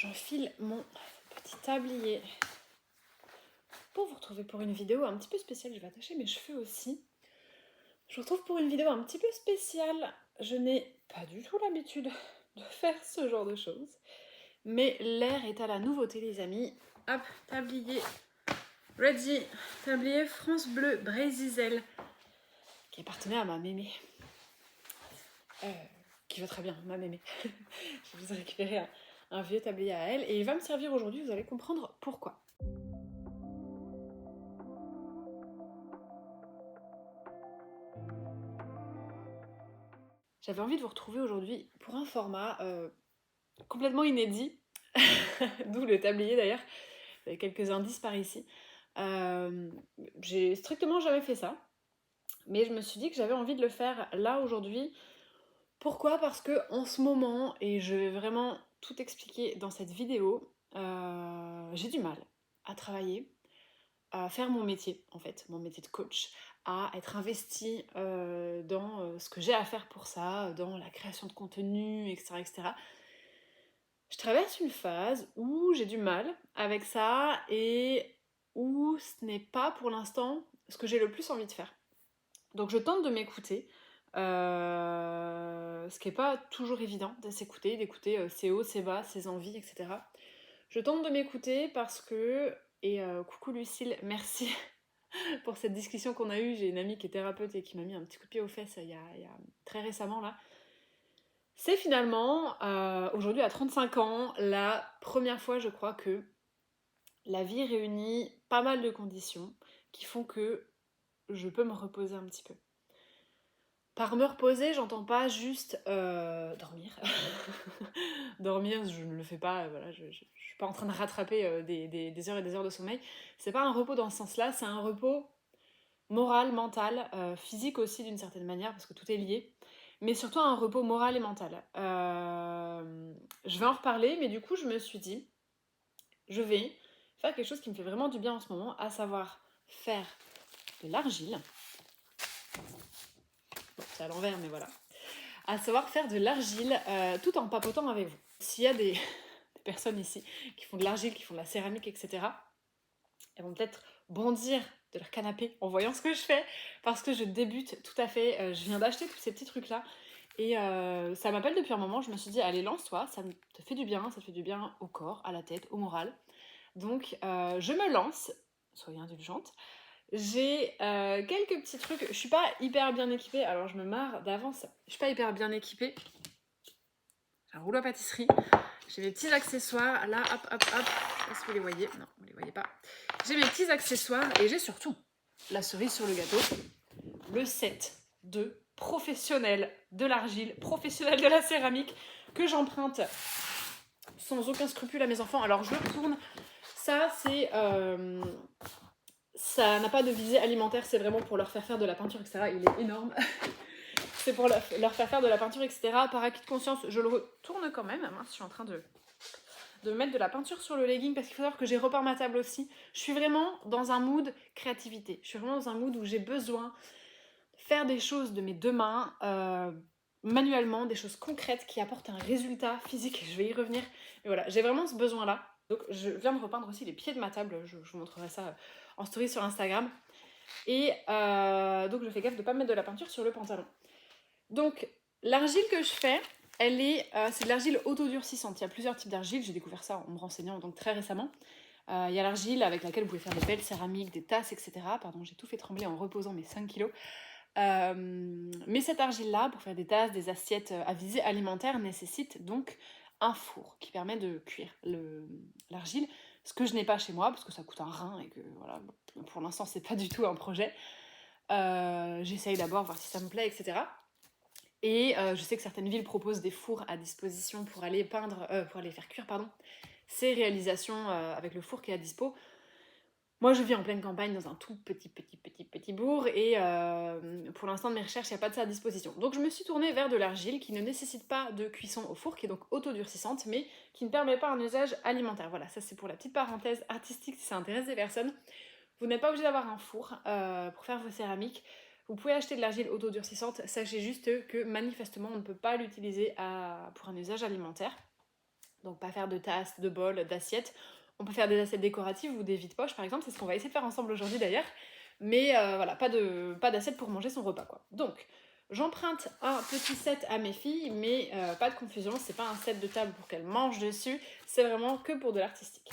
j'enfile mon petit tablier pour vous retrouver pour une vidéo un petit peu spéciale. Je vais attacher mes cheveux aussi. Je vous retrouve pour une vidéo un petit peu spéciale. Je n'ai pas du tout l'habitude de faire ce genre de choses. Mais l'air est à la nouveauté, les amis. Hop, tablier ready. Tablier France Bleu Brésil, qui appartenait à ma mémé. Qui va très bien, ma mémé. Je vous ai récupéré un vieux tablier à elle et il va me servir aujourd'hui, vous allez comprendre pourquoi. J'avais envie de vous retrouver aujourd'hui pour un format complètement inédit, d'où le tablier d'ailleurs, il y a quelques indices par ici. J'ai strictement jamais fait ça, mais je me suis dit que j'avais envie de le faire là aujourd'hui. Pourquoi ? Parce que en ce moment, et je vais vraiment tout expliquer dans cette vidéo, j'ai du mal à travailler, à faire mon métier en fait, mon métier de coach, à être investie dans ce que j'ai à faire pour ça, dans la création de contenu, etc., etc. Je traverse une phase où j'ai du mal avec ça et où ce n'est pas pour l'instant ce que j'ai le plus envie de faire. Donc je tente de m'écouter, ce qui n'est pas toujours évident de s'écouter, d'écouter ses hauts, ses bas, ses envies, etc. Je tente de m'écouter parce que, et coucou Lucille, merci pour cette discussion qu'on a eue. J'ai une amie qui est thérapeute et qui m'a mis un petit coup de pied aux fesses il y a très récemment là. C'est finalement, aujourd'hui à 35 ans, la première fois je crois que la vie réunit pas mal de conditions qui font que je peux me reposer un petit peu. Par me reposer, j'entends pas juste dormir. Dormir, je ne le fais pas, voilà, je suis pas en train de rattraper des heures et des heures de sommeil. C'est pas un repos dans ce sens-là, c'est un repos moral, mental, physique aussi d'une certaine manière, parce que tout est lié, mais surtout un repos moral et mental. Je vais en reparler, mais du coup, je me suis dit, je vais faire quelque chose qui me fait vraiment du bien en ce moment, à savoir faire de l'argile. Bon, c'est à l'envers, mais voilà. À savoir faire de l'argile tout en papotant avec vous. S'il y a des personnes ici qui font de l'argile, qui font de la céramique, etc., elles vont peut-être bondir de leur canapé en voyant ce que je fais, parce que je débute tout à fait. Je viens d'acheter tous ces petits trucs-là, et ça m'appelle depuis un moment. Je me suis dit, allez, lance-toi, ça te fait du bien, ça te fait du bien au corps, à la tête, au moral. Donc, je me lance, soyez indulgente. J'ai quelques petits trucs. Je suis pas hyper bien équipée, alors je me marre d'avance. Je suis pas hyper bien équipée. J'ai un rouleau à pâtisserie. J'ai mes petits accessoires. Là, hop, hop, hop. Je sais pas si vous les voyez. Non, vous les voyez pas. J'ai mes petits accessoires et j'ai surtout la cerise sur le gâteau. Le set de professionnel de l'argile, professionnel de la céramique, que j'emprunte sans aucun scrupule à mes enfants. Alors, je le retourne. Ça, c'est... ça n'a pas de visée alimentaire, c'est vraiment pour leur faire faire de la peinture, etc. Il est énorme. C'est pour leur faire faire de la peinture, etc. Par acquis de conscience, je le retourne quand même. Mince, je suis en train de mettre de la peinture sur le legging parce qu'il faut savoir que j'ai repeint ma table aussi. Je suis vraiment dans un mood créativité. Je suis vraiment dans un mood où j'ai besoin de faire des choses de mes deux mains, manuellement, des choses concrètes qui apportent un résultat physique. Je vais y revenir. Et voilà, j'ai vraiment ce besoin-là. Donc je viens de repeindre aussi les pieds de ma table. Je vous montrerai ça en story sur Instagram. Et donc je fais gaffe de ne pas mettre de la peinture sur le pantalon. Donc, l'argile que je fais, c'est de l'argile autodurcissante. Il y a plusieurs types d'argile, j'ai découvert ça en me renseignant donc très récemment. Il y a l'argile avec laquelle vous pouvez faire des belles céramiques, des tasses, etc. Pardon, j'ai tout fait trembler en reposant mes 5 kilos. Mais cette argile-là, pour faire des tasses, des assiettes à visée alimentaire, nécessite donc un four qui permet de cuire l'argile. Ce que je n'ai pas chez moi, parce que ça coûte un rein et que voilà, pour l'instant, c'est pas du tout un projet. J'essaye d'abord voir si ça me plaît, etc. Et je sais que certaines villes proposent des fours à disposition pour aller faire cuire ces réalisations avec le four qui est à dispo. Moi, je vis en pleine campagne dans un tout petit bourg et pour l'instant de mes recherches, il n'y a pas de ça à disposition. Donc je me suis tournée vers de l'argile qui ne nécessite pas de cuisson au four, qui est donc autodurcissante, mais qui ne permet pas un usage alimentaire. Voilà, ça c'est pour la petite parenthèse artistique si ça intéresse des personnes. Vous n'êtes pas obligé d'avoir un four pour faire vos céramiques. Vous pouvez acheter de l'argile autodurcissante, sachez juste que manifestement on ne peut pas l'utiliser pour un usage alimentaire. Donc pas faire de tasses, de bols, d'assiettes. On peut faire des assiettes décoratives ou des vides-poches par exemple, c'est ce qu'on va essayer de faire ensemble aujourd'hui d'ailleurs. Mais voilà, pas d'assiette pour manger son repas quoi. Donc j'emprunte un petit set à mes filles, mais pas de confusion, c'est pas un set de table pour qu'elles mangent dessus, c'est vraiment que pour de l'artistique.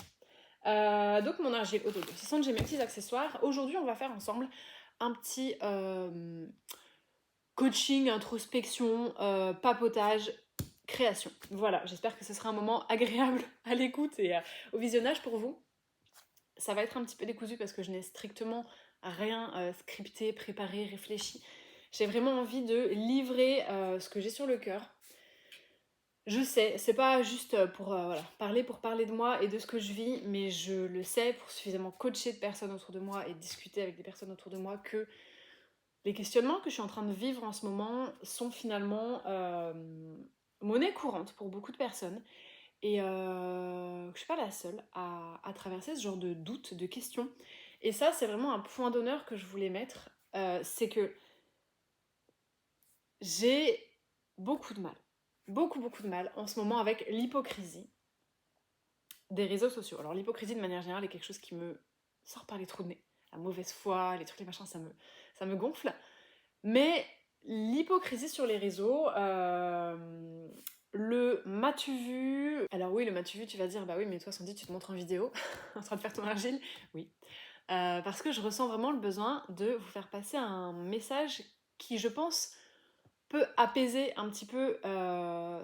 Donc mon argile autodurcissante, j'ai mes petits accessoires. Aujourd'hui on va faire ensemble un petit coaching, introspection, papotage, création. Voilà, j'espère que ce sera un moment agréable à l'écoute et au visionnage pour vous. Ça va être un petit peu décousu parce que je n'ai strictement rien scripté, préparé, réfléchi. J'ai vraiment envie de livrer ce que j'ai sur le cœur. Je sais, c'est pas juste pour parler de moi et de ce que je vis, mais je le sais pour suffisamment coacher de personnes autour de moi et discuter avec des personnes autour de moi que les questionnements que je suis en train de vivre en ce moment sont finalement monnaie courante pour beaucoup de personnes. Et je suis pas la seule à traverser ce genre de doutes, de questions. Et ça, c'est vraiment un point d'honneur que je voulais mettre. C'est que j'ai beaucoup de mal. Beaucoup de mal en ce moment avec l'hypocrisie des réseaux sociaux. Alors l'hypocrisie de manière générale est quelque chose qui me sort par les trous de nez. La mauvaise foi, les trucs, les machins, ça me gonfle. Mais l'hypocrisie sur les réseaux, le m'as-tu vu? Alors oui, le m'as-tu vu, tu vas dire, bah oui, mais toi, Sandy, tu te montres en vidéo, en train de faire ton argile. Oui. Parce que je ressens vraiment le besoin de vous faire passer un message qui, je pense, peut apaiser un petit peu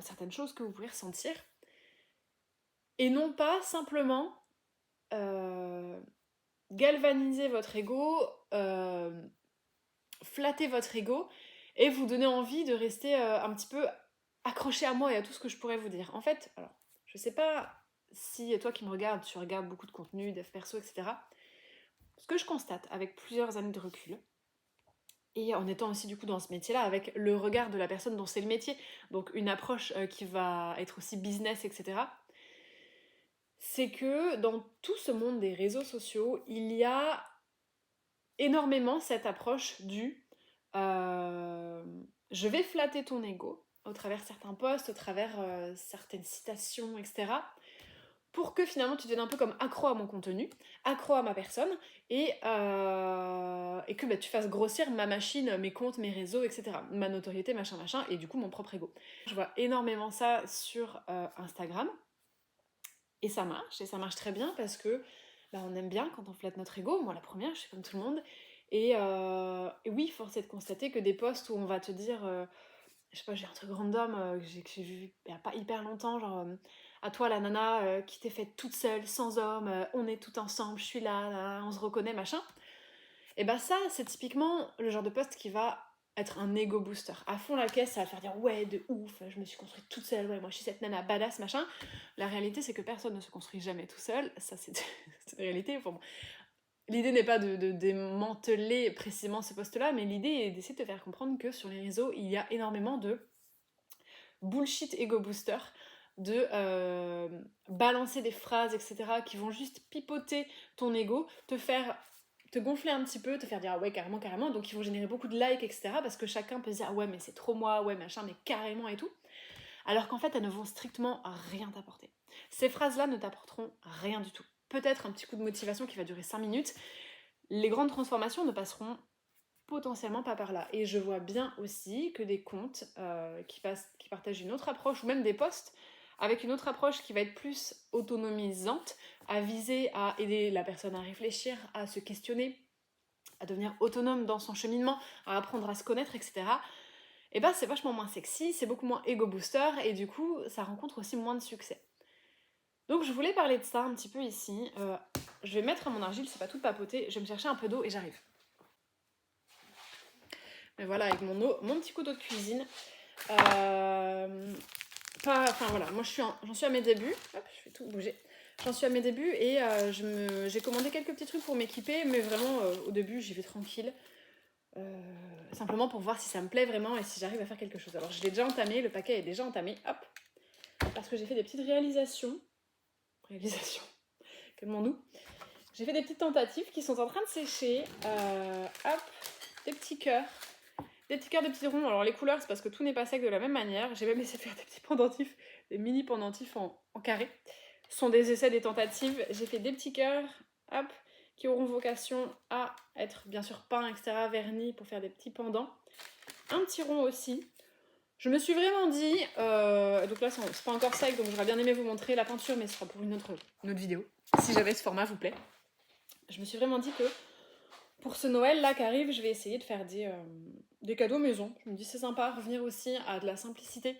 certaines choses que vous pouvez ressentir. Et non pas simplement galvaniser votre ego, flatter votre ego et vous donner envie de rester un petit peu accroché à moi et à tout ce que je pourrais vous dire. En fait, alors, je sais pas si toi qui me regardes, tu regardes beaucoup de contenu, dev perso, etc. Ce que je constate avec plusieurs années de recul, et en étant aussi du coup dans ce métier-là, avec le regard de la personne dont c'est le métier, donc une approche qui va être aussi business, etc., c'est que dans tout ce monde des réseaux sociaux, il y a énormément cette approche du je vais flatter ton ego au travers certains posts, au travers certaines citations, etc. pour que finalement tu deviennes un peu comme accro à mon contenu, accro à ma personne, et que bah, tu fasses grossir ma machine, mes comptes, mes réseaux, etc. Ma notoriété, machin, machin, et du coup mon propre ego. Je vois énormément ça sur Instagram, et ça marche très bien parce que bah, on aime bien quand on flatte notre ego, moi la première, je suis comme tout le monde, et oui, force est de constater que des posts où on va te dire, je sais pas, j'ai un truc random que j'ai vu il y a pas hyper longtemps, genre à toi la nana qui t'est faite toute seule, sans homme, on est tout ensemble, je suis là, on se reconnaît, machin. Et bah ça, c'est typiquement le genre de post qui va être un ego booster. À fond la caisse, ça va faire dire ouais, de ouf, je me suis construite toute seule, ouais, moi je suis cette nana badass, machin. La réalité, c'est que personne ne se construit jamais tout seul, ça c'est une réalité. Enfin, bon. L'idée n'est pas de démanteler précisément ce post-là, mais l'idée est d'essayer de te faire comprendre que sur les réseaux, il y a énormément de bullshit ego booster, de balancer des phrases, etc., qui vont juste pipoter ton ego, te gonfler un petit peu, te faire dire ah ouais, carrément, carrément, donc ils vont générer beaucoup de likes, etc., parce que chacun peut se dire ah ouais, mais c'est trop moi, ouais, machin, mais carrément et tout, alors qu'en fait, elles ne vont strictement rien t'apporter. Ces phrases-là ne t'apporteront rien du tout. Peut-être un petit coup de motivation qui va durer 5 minutes. Les grandes transformations ne passeront potentiellement pas par là. Et je vois bien aussi que des comptes qui partagent une autre approche, ou même des posts avec une autre approche qui va être plus autonomisante, à viser à aider la personne à réfléchir, à se questionner, à devenir autonome dans son cheminement, à apprendre à se connaître, etc. Et ben c'est vachement moins sexy, c'est beaucoup moins ego booster, et du coup ça rencontre aussi moins de succès. Donc je voulais parler de ça un petit peu ici. Je vais mettre à mon argile, c'est pas tout papoter, je vais me chercher un peu d'eau et j'arrive. Mais voilà, avec mon petit couteau de cuisine. Enfin voilà, moi j'en suis à mes débuts. Hop, je vais tout bouger. J'en suis à mes débuts et j'ai commandé quelques petits trucs pour m'équiper, mais vraiment au début j'y vais tranquille. Simplement pour voir si ça me plaît vraiment et si j'arrive à faire quelque chose. Alors je l'ai déjà entamé, le paquet est déjà entamé, hop, parce que j'ai fait des petites réalisations. Calmons-nous. J'ai fait des petites tentatives qui sont en train de sécher. Hop, des petits cœurs, Des petits cœurs, des petits ronds. Alors les couleurs, c'est parce que tout n'est pas sec de la même manière. J'ai même essayé de faire des petits pendentifs, des mini pendentifs en carré. Ce sont des essais, des tentatives. J'ai fait des petits cœurs, hop, qui auront vocation à être bien sûr peints, etc., vernis pour faire des petits pendants. Un petit rond aussi. Je me suis vraiment dit, donc là c'est pas encore sec, donc j'aurais bien aimé vous montrer la peinture, mais ce sera pour une autre vidéo, si jamais ce format vous plaît. Je me suis vraiment dit que pour ce Noël là qui arrive, je vais essayer de faire des cadeaux maison. Je me dis c'est sympa, revenir aussi à de la simplicité.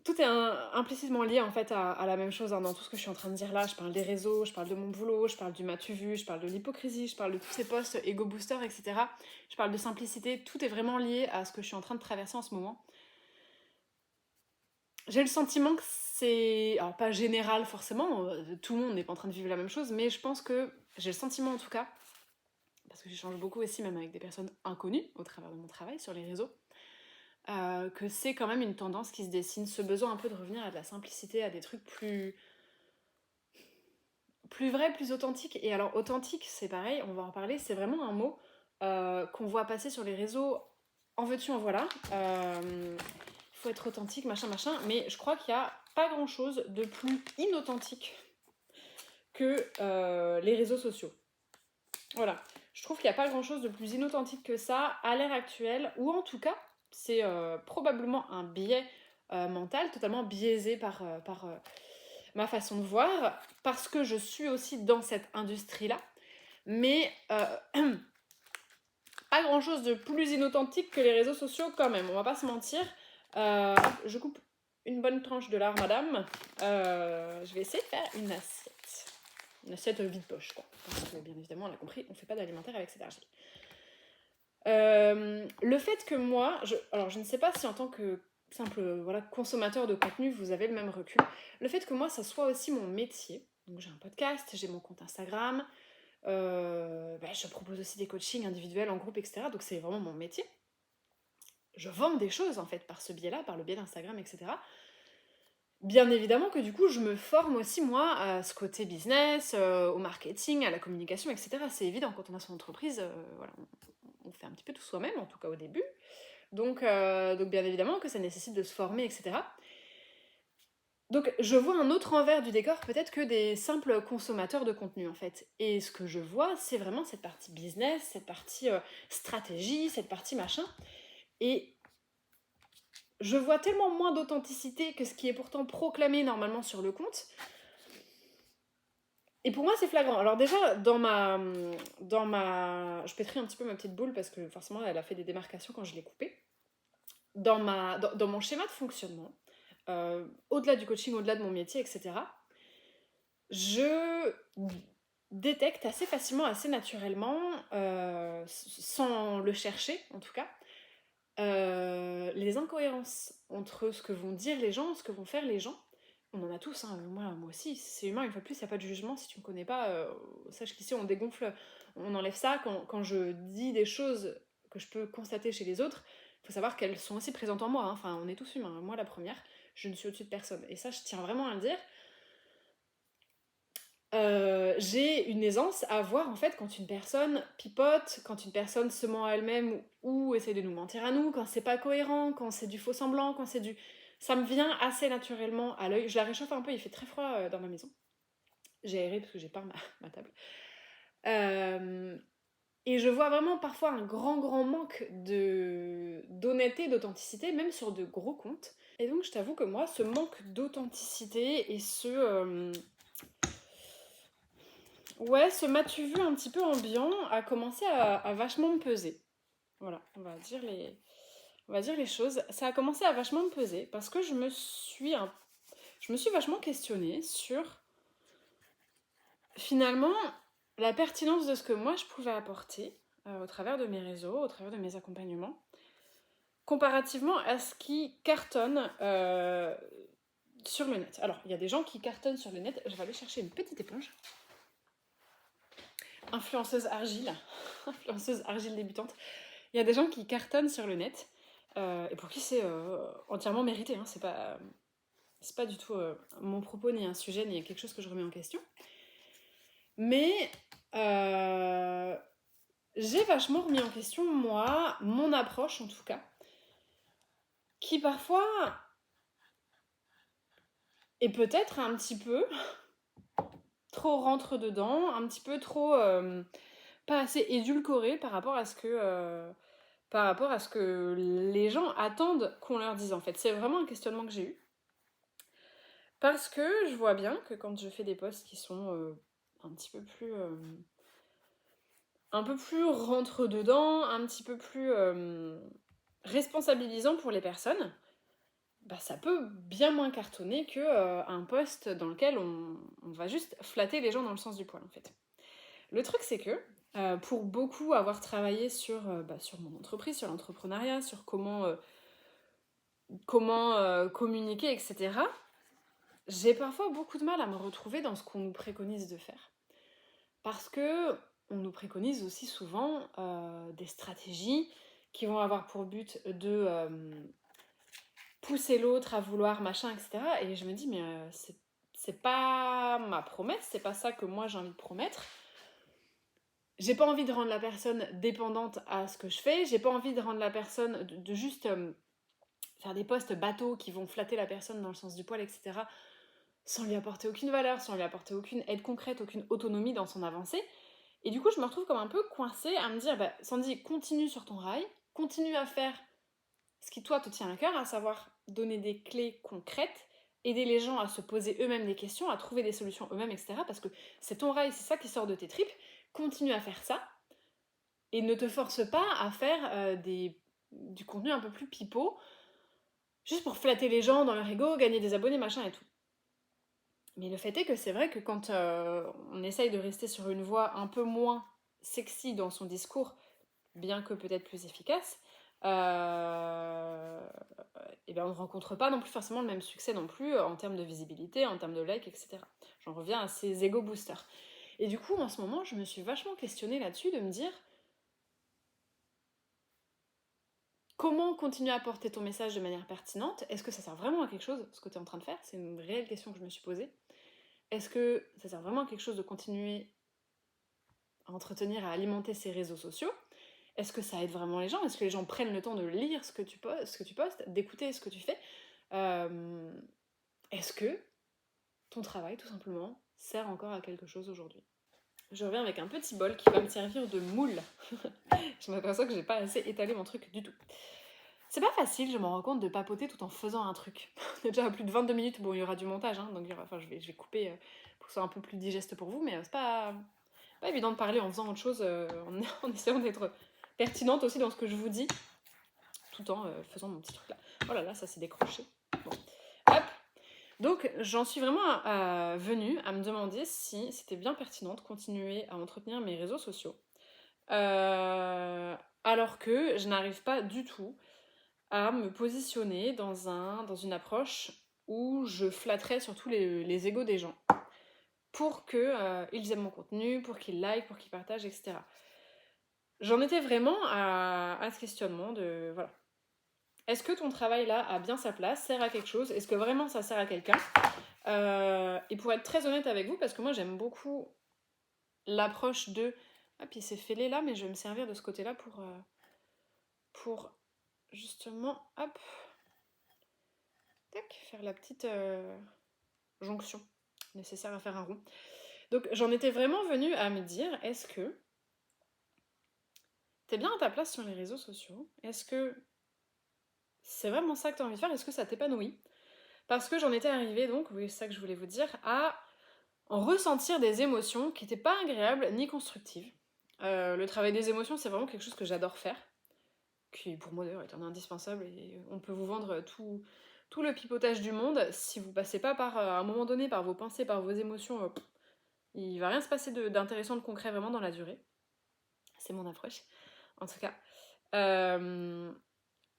Tout est implicitement lié en fait à la même chose hein, dans tout ce que je suis en train de dire là. Je parle des réseaux, je parle de mon boulot, je parle du m'as-tu vu, je parle de l'hypocrisie, je parle de tous ces posts ego booster, etc. Je parle de simplicité, tout est vraiment lié à ce que je suis en train de traverser en ce moment. J'ai le sentiment que c'est... Alors pas général forcément, tout le monde n'est pas en train de vivre la même chose, mais je pense que j'ai le sentiment en tout cas, parce que j'échange beaucoup aussi même avec des personnes inconnues au travers de mon travail sur les réseaux, que c'est quand même une tendance qui se dessine, ce besoin un peu de revenir à de la simplicité, à des trucs plus vrais, plus authentiques. Et alors authentique, c'est pareil, on va en parler, c'est vraiment un mot qu'on voit passer sur les réseaux, en veux-tu, en voilà. Faut être authentique, machin, mais je crois qu'il n'y a pas grand-chose de plus inauthentique que les réseaux sociaux. Voilà, je trouve qu'il n'y a pas grand-chose de plus inauthentique que ça à l'ère actuelle, ou en tout cas, c'est probablement un biais mental, totalement biaisé par ma façon de voir, parce que je suis aussi dans cette industrie-là, mais pas grand-chose de plus inauthentique que les réseaux sociaux quand même, on va pas se mentir. Je coupe une bonne tranche de lard, madame. Je vais essayer de faire une assiette vide-poche, quoi. Parce que, bien évidemment, on l'a compris, on fait pas d'alimentaire avec cette argile. Le fait que moi, alors je ne sais pas si en tant que simple consommateur de contenu, vous avez le même recul. Le fait que moi, ça soit aussi mon métier. Donc j'ai un podcast, j'ai mon compte Instagram, je propose aussi des coachings individuels en groupe, etc. Donc c'est vraiment mon métier. Je vends des choses en fait par ce biais-là, par le biais d'Instagram, etc. Bien évidemment que du coup je me forme aussi moi à ce côté business, au marketing, à la communication, etc. C'est évident quand on a son entreprise, on fait un petit peu tout soi-même, en tout cas au début. Donc bien évidemment que ça nécessite de se former, etc. Donc je vois un autre envers du décor peut-être que des simples consommateurs de contenu en fait. Et ce que je vois, c'est vraiment cette partie business, cette partie stratégie, cette partie machin. Et je vois tellement moins d'authenticité que ce qui est pourtant proclamé normalement sur le compte. Et pour moi, c'est flagrant. Alors déjà, dans ma... Je pétris un petit peu ma petite boule parce que forcément, elle a fait des démarcations quand je l'ai coupée. Dans mon schéma de fonctionnement, au-delà du coaching, au-delà de mon métier, etc., je détecte assez facilement, assez naturellement, sans le chercher en tout cas, les incohérences entre ce que vont dire les gens, ce que vont faire les gens. On en a tous, hein. Moi aussi, c'est humain, une fois de plus, il n'y a pas de jugement. Si tu me connais pas, sache qu'ici on dégonfle, on enlève ça. Quand je dis des choses que je peux constater chez les autres, il faut savoir qu'elles sont aussi présentes en moi, hein. Enfin, on est tous humains, moi la première, je ne suis au-dessus de personne. Et ça, je tiens vraiment à le dire. J'ai une aisance à voir en fait quand une personne pipote, quand une personne se ment à elle-même ou essaie de nous mentir à nous, quand c'est pas cohérent, quand c'est du faux semblant, quand c'est du... Ça me vient assez naturellement à l'œil. Je la réchauffe un peu, il fait très froid dans ma maison. J'ai aéré parce que j'ai peint ma table. Et je vois vraiment parfois un grand manque d'honnêteté, d'authenticité, même sur de gros comptes. Et donc je t'avoue que moi, ce manque d'authenticité et ce m'as-tu vu un petit peu ambiant a commencé à vachement me peser. Voilà, on va dire les choses. Ça a commencé à vachement me peser parce que je me suis vachement questionnée sur finalement la pertinence de ce que moi je pouvais apporter au travers de mes réseaux, au travers de mes accompagnements, comparativement à ce qui cartonne sur le net. Alors, il y a des gens qui cartonnent sur le net. Je vais aller chercher une petite éponge. Influenceuse argile débutante. Il y a des gens qui cartonnent sur le net et pour qui c'est entièrement mérité. Hein. C'est pas du tout mon propos, ni un sujet, ni quelque chose que je remets en question. Mais j'ai vachement remis en question, moi, mon approche en tout cas, qui parfois est peut-être un petit peu trop rentre dedans, un petit peu trop pas assez édulcoré par rapport à ce que les gens attendent qu'on leur dise en fait. C'est vraiment un questionnement que j'ai eu. Parce que je vois bien que quand je fais des posts qui sont un petit peu plus rentre dedans, un petit peu plus responsabilisant pour les personnes, bah ça peut bien moins cartonner que un post dans lequel on va juste flatter les gens dans le sens du poil en fait. Le truc c'est que pour beaucoup avoir travaillé sur mon entreprise, sur l'entrepreneuriat, sur comment communiquer, etc., j'ai parfois beaucoup de mal à me retrouver dans ce qu'on nous préconise de faire. Parce que on nous préconise aussi souvent des stratégies qui vont avoir pour but de pousser l'autre à vouloir machin, etc. Et je me dis, mais c'est pas ma promesse, c'est pas ça que moi j'ai envie de promettre. J'ai pas envie de rendre la personne dépendante à ce que je fais, j'ai pas envie de rendre la personne de juste faire des posts bateaux qui vont flatter la personne dans le sens du poil, etc. sans lui apporter aucune valeur, sans lui apporter aucune aide concrète, aucune autonomie dans son avancée. Et du coup, je me retrouve comme un peu coincée à me dire, bah, Sandy, continue sur ton rail, continue à faire ce qui, toi, te tient à cœur, à savoir donner des clés concrètes, aider les gens à se poser eux-mêmes des questions, à trouver des solutions eux-mêmes, etc. Parce que c'est ton rail, c'est ça qui sort de tes tripes. Continue à faire ça. Et ne te force pas à faire du contenu un peu plus pipeau, juste pour flatter les gens dans leur ego, gagner des abonnés, machin et tout. Mais le fait est que c'est vrai que quand on essaye de rester sur une voie un peu moins sexy dans son discours, bien que peut-être plus efficace, et ben on ne rencontre pas non plus forcément le même succès non plus en termes de visibilité, en termes de likes, etc. J'en reviens à ces ego boosters. Et du coup, en ce moment, je me suis vachement questionnée là-dessus de me dire comment continuer à porter ton message de manière pertinente. Est-ce que ça sert vraiment à quelque chose, ce que tu es en train de faire? C'est une réelle question que je me suis posée. Est-ce que ça sert vraiment à quelque chose de continuer à entretenir, à alimenter ces réseaux sociaux? Est-ce que ça aide vraiment les gens? Est-ce que les gens prennent le temps de lire ce que tu postes, d'écouter ce que tu fais? Est-ce que ton travail, tout simplement, sert encore à quelque chose aujourd'hui? Je reviens avec un petit bol qui va me servir de moule. Je m'aperçois que j'ai pas assez étalé mon truc du tout. C'est pas facile, je m'en rends compte, de papoter tout en faisant un truc. On est déjà à plus de 22 minutes, bon, il y aura du montage, hein, donc je vais couper pour que ce soit un peu plus digeste pour vous, mais c'est pas évident de parler en faisant autre chose, en essayant d'être pertinente aussi dans ce que je vous dis, tout en faisant mon petit truc là. Oh là là, ça s'est décroché. Bon. Hop. Donc j'en suis vraiment venue à me demander si c'était bien pertinent de continuer à entretenir mes réseaux sociaux. Alors que je n'arrive pas du tout à me positionner dans une approche où je flatterais surtout les égos des gens pour qu'ils aiment mon contenu, pour qu'ils likent, pour qu'ils partagent, etc. J'en étais vraiment à ce questionnement de, voilà. Est-ce que ton travail là a bien sa place, sert à quelque chose? Est-ce que vraiment ça sert à quelqu'un? Et pour être très honnête avec vous, parce que moi j'aime beaucoup l'approche de ah puis c'est fêlé là, mais je vais me servir de ce côté-là pour justement hop tac, faire la petite jonction nécessaire à faire un rond. Donc j'en étais vraiment venue à me dire, est-ce que t'es bien à ta place sur les réseaux sociaux? Est-ce que c'est vraiment ça que t'as envie de faire? Est-ce que ça t'épanouit? Parce que j'en étais arrivée donc, oui c'est ça que je voulais vous dire, à en ressentir des émotions qui n'étaient pas agréables ni constructives. Le travail des émotions, c'est vraiment quelque chose que j'adore faire, qui pour moi d'ailleurs est un indispensable, et on peut vous vendre tout le pipotage du monde. Si vous passez pas par, à un moment donné, par vos pensées, par vos émotions, il va rien se passer d'intéressant, de concret vraiment dans la durée. C'est mon approche, en tout cas.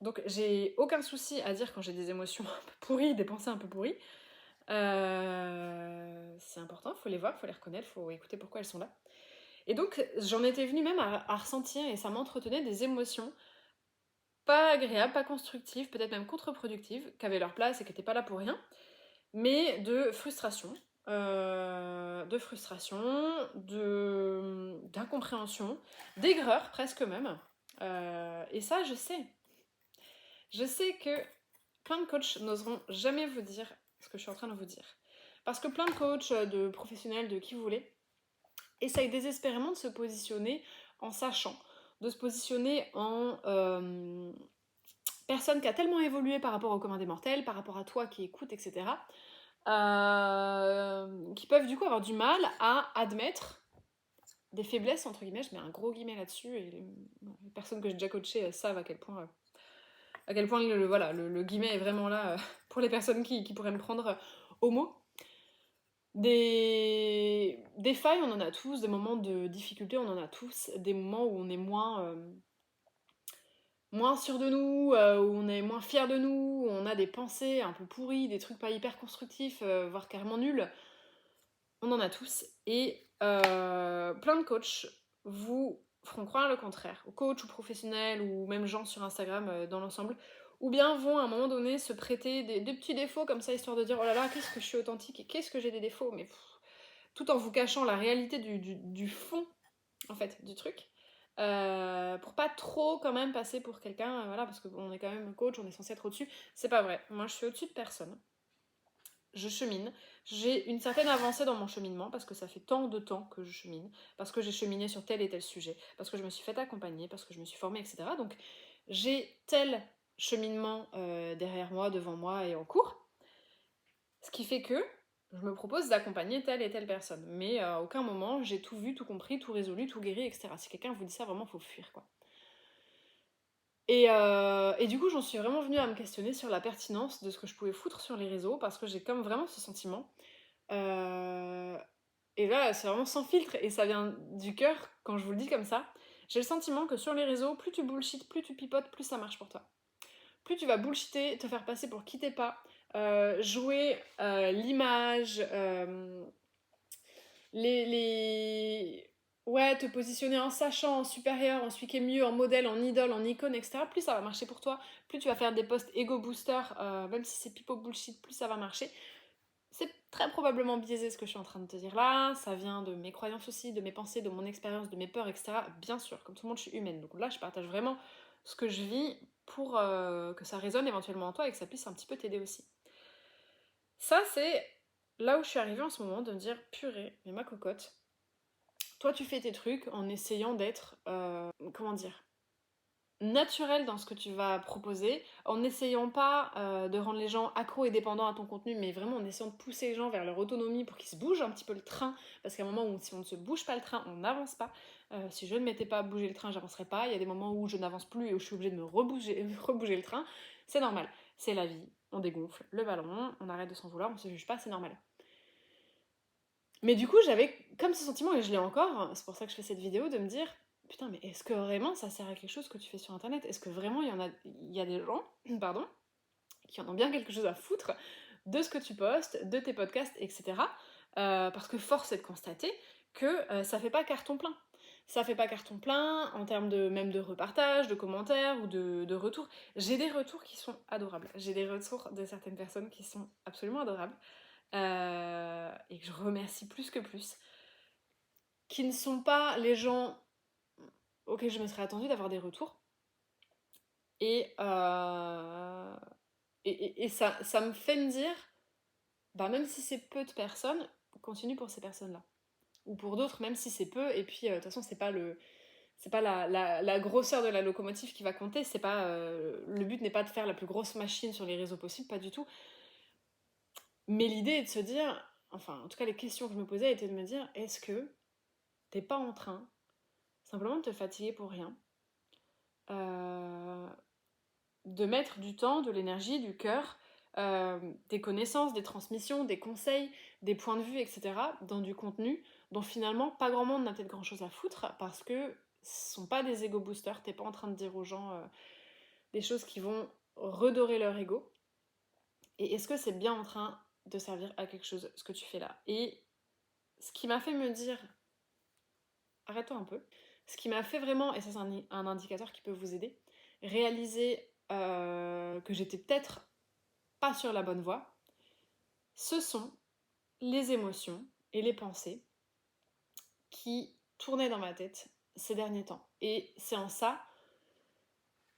Donc j'ai aucun souci à dire quand j'ai des émotions un peu pourries, des pensées un peu pourries. C'est important, il faut les voir, il faut les reconnaître, il faut écouter pourquoi elles sont là. Et donc j'en étais venue même à ressentir, et ça m'entretenait, des émotions pas agréables, pas constructives, peut-être même contre-productives, qui avaient leur place et qui n'étaient pas là pour rien, mais de frustration, de frustration, d'incompréhension, d'aigreur presque même. Et ça, je sais. Je sais que plein de coachs n'oseront jamais vous dire ce que je suis en train de vous dire. Parce que plein de coachs, de professionnels, de qui vous voulez, essayent désespérément de se positionner en sachant, de se positionner en personne qui a tellement évolué par rapport au commun des mortels, par rapport à toi qui écoute, etc., qui peuvent du coup avoir du mal à admettre des faiblesses, entre guillemets, je mets un gros guillemet là-dessus, et les personnes que j'ai déjà coachées savent à quel point le guillemet est vraiment là pour les personnes qui pourraient me prendre au mot. Des failles, on en a tous, des moments de difficulté, on en a tous, des moments où on est moins sûr de nous, où on est moins fier de nous, où on a des pensées un peu pourries, des trucs pas hyper constructifs, voire carrément nuls. On en a tous. Et plein de coachs vous feront croire le contraire, aux coachs ou professionnels, ou même gens sur Instagram dans l'ensemble, ou bien vont à un moment donné se prêter des petits défauts comme ça, histoire de dire « Oh là là, qu'est-ce que je suis authentique et qu'est-ce que j'ai des défauts ?» Mais tout en vous cachant la réalité du fond, en fait, du truc. Pour pas trop quand même passer pour quelqu'un, voilà, parce qu'on est quand même coach, on est censé être au-dessus. C'est pas vrai. Moi, je suis au-dessus de personne. Je chemine. J'ai une certaine avancée dans mon cheminement parce que ça fait tant de temps que je chemine, parce que j'ai cheminé sur tel et tel sujet, parce que je me suis fait accompagner, parce que je me suis formée, etc. Donc j'ai tel cheminement derrière moi, devant moi et en cours. Ce qui fait que je me propose d'accompagner telle et telle personne. Mais à aucun moment j'ai tout vu, tout compris, tout résolu, tout guéri, etc. Si quelqu'un vous dit ça, vraiment, faut fuir, quoi. Et du coup, j'en suis vraiment venue à me questionner sur la pertinence de ce que je pouvais foutre sur les réseaux, parce que j'ai comme vraiment ce sentiment. Et là, c'est vraiment sans filtre, et ça vient du cœur quand je vous le dis comme ça. J'ai le sentiment que sur les réseaux, plus tu bullshit, plus tu pipotes, plus ça marche pour toi. Plus tu vas bullshiter, te faire passer pour qui t'es pas, jouer l'image, ouais, te positionner en sachant, en supérieur, en celui qui est mieux, en modèle, en idole, en icône, etc. Plus ça va marcher pour toi, plus tu vas faire des posts ego booster, même si c'est pipo bullshit, plus ça va marcher. C'est très probablement biaisé ce que je suis en train de te dire là, ça vient de mes croyances aussi, de mes pensées, de mon expérience, de mes peurs, etc. Bien sûr, comme tout le monde, je suis humaine. Donc là, je partage vraiment ce que je vis pour que ça résonne éventuellement en toi et que ça puisse un petit peu t'aider aussi. Ça, c'est là où je suis arrivée en ce moment, de me dire, purée, mais ma cocotte, toi tu fais tes trucs en essayant d'être, comment dire, naturel dans ce que tu vas proposer, en n'essayant pas de rendre les gens accros et dépendants à ton contenu, mais vraiment en essayant de pousser les gens vers leur autonomie pour qu'ils se bougent un petit peu le train, parce qu'à un moment où si on ne se bouge pas le train, on n'avance pas. Si je ne m'étais pas bougé le train, j'avancerais pas. Il y a des moments où je n'avance plus et où je suis obligée de me rebouger le train. C'est normal, c'est la vie, on dégonfle le ballon, on arrête de s'en vouloir, on se juge pas, c'est normal. Mais du coup, j'avais comme ce sentiment, et je l'ai encore, c'est pour ça que je fais cette vidéo, de me dire putain, mais est-ce que vraiment ça sert à quelque chose que tu fais sur internet? Est-ce que vraiment il y a des gens, pardon, qui en ont bien quelque chose à foutre de ce que tu postes, de tes podcasts, etc. Parce que force est de constater que ça fait pas carton plein. Ça fait pas carton plein en termes même de repartage, de commentaires ou de retours. J'ai des retours qui sont adorables. J'ai des retours de certaines personnes qui sont absolument adorables. Et que je remercie plus que plus. Qui ne sont pas les gens auxquels je me serais attendue d'avoir des retours. Et ça me fait me dire, bah même si c'est peu de personnes, continue pour ces personnes-là. Ou pour d'autres, même si c'est peu, et puis de toute façon, c'est pas la grosseur de la locomotive qui va compter, c'est pas, le but n'est pas de faire la plus grosse machine sur les réseaux possible, pas du tout. Mais l'idée est de se dire, enfin, en tout cas, les questions que je me posais étaient de me dire, est-ce que t'es pas en train simplement de te fatiguer pour rien, de mettre du temps, de l'énergie, du cœur, des connaissances, des transmissions, des conseils, des points de vue, etc. dans du contenu dont finalement pas grand monde n'a peut-être grand chose à foutre parce que ce sont pas des ego boosters, t'es pas en train de dire aux gens des choses qui vont redorer leur ego. Et est-ce que c'est bien en train de servir à quelque chose ce que tu fais là? Et ce qui m'a fait me dire, arrête-toi un peu, ce qui m'a fait vraiment, et ça c'est un indicateur qui peut vous aider, réaliser que j'étais peut-être pas sur la bonne voie, ce sont les émotions et les pensées qui tournaient dans ma tête ces derniers temps. Et c'est en ça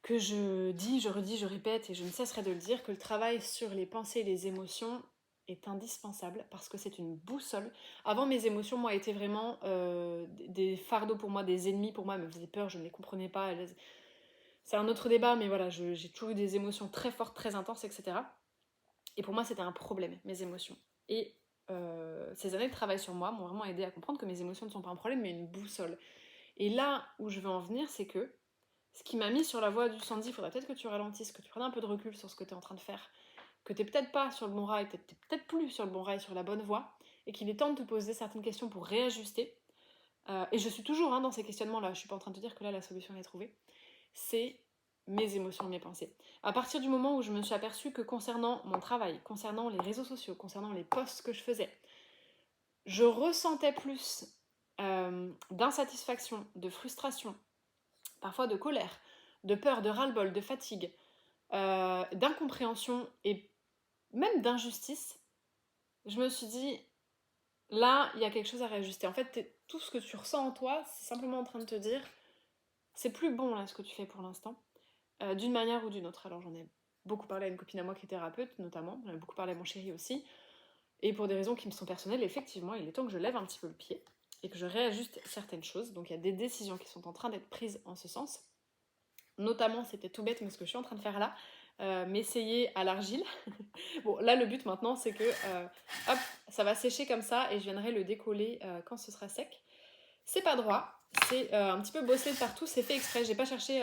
que je dis, je redis, je répète, et je ne cesserai de le dire, que le travail sur les pensées et les émotions est indispensable parce que c'est une boussole. Avant, mes émotions, moi, étaient vraiment des fardeaux pour moi, des ennemis pour moi, elles me faisaient peur, je ne les comprenais pas. C'est un autre débat, mais voilà, j'ai toujours eu des émotions très fortes, très intenses, etc. Et pour moi, c'était un problème, mes émotions. Et ces années de travail sur moi m'ont vraiment aidé à comprendre que mes émotions ne sont pas un problème, mais une boussole. Et là où je veux en venir, c'est que ce qui m'a mis sur la voie du Sandy, il faudrait peut-être que tu ralentisses, que tu prennes un peu de recul sur ce que tu es en train de faire, que tu n'es peut-être pas sur le bon rail, t'es peut-être plus sur le bon rail, sur la bonne voie, et qu'il est temps de te poser certaines questions pour réajuster. Et je suis toujours dans ces questionnements-là, je suis pas en train de te dire que là la solution est trouvée. C'est mes émotions et mes pensées. À partir du moment où je me suis aperçue que concernant mon travail, concernant les réseaux sociaux, concernant les posts que je faisais, je ressentais plus d'insatisfaction, de frustration, parfois de colère, de peur, de ras-le-bol, de fatigue, d'incompréhension et même d'injustice, je me suis dit, là, il y a quelque chose à réajuster. En fait, tout ce que tu ressens en toi, c'est simplement en train de te dire, c'est plus bon là ce que tu fais pour l'instant, d'une manière ou d'une autre. Alors j'en ai beaucoup parlé à une copine à moi qui est thérapeute, notamment, j'en ai beaucoup parlé à mon chéri aussi, et pour des raisons qui me sont personnelles, effectivement, il est temps que je lève un petit peu le pied et que je réajuste certaines choses. Donc il y a des décisions qui sont en train d'être prises en ce sens. Notamment, c'était tout bête, mais ce que je suis en train de faire là, m'essayer à l'argile. Bon, là, le but maintenant, c'est que hop, ça va sécher comme ça et je viendrai le décoller quand ce sera sec. C'est pas droit, c'est un petit peu bossé de partout, c'est fait exprès. J'ai pas cherché,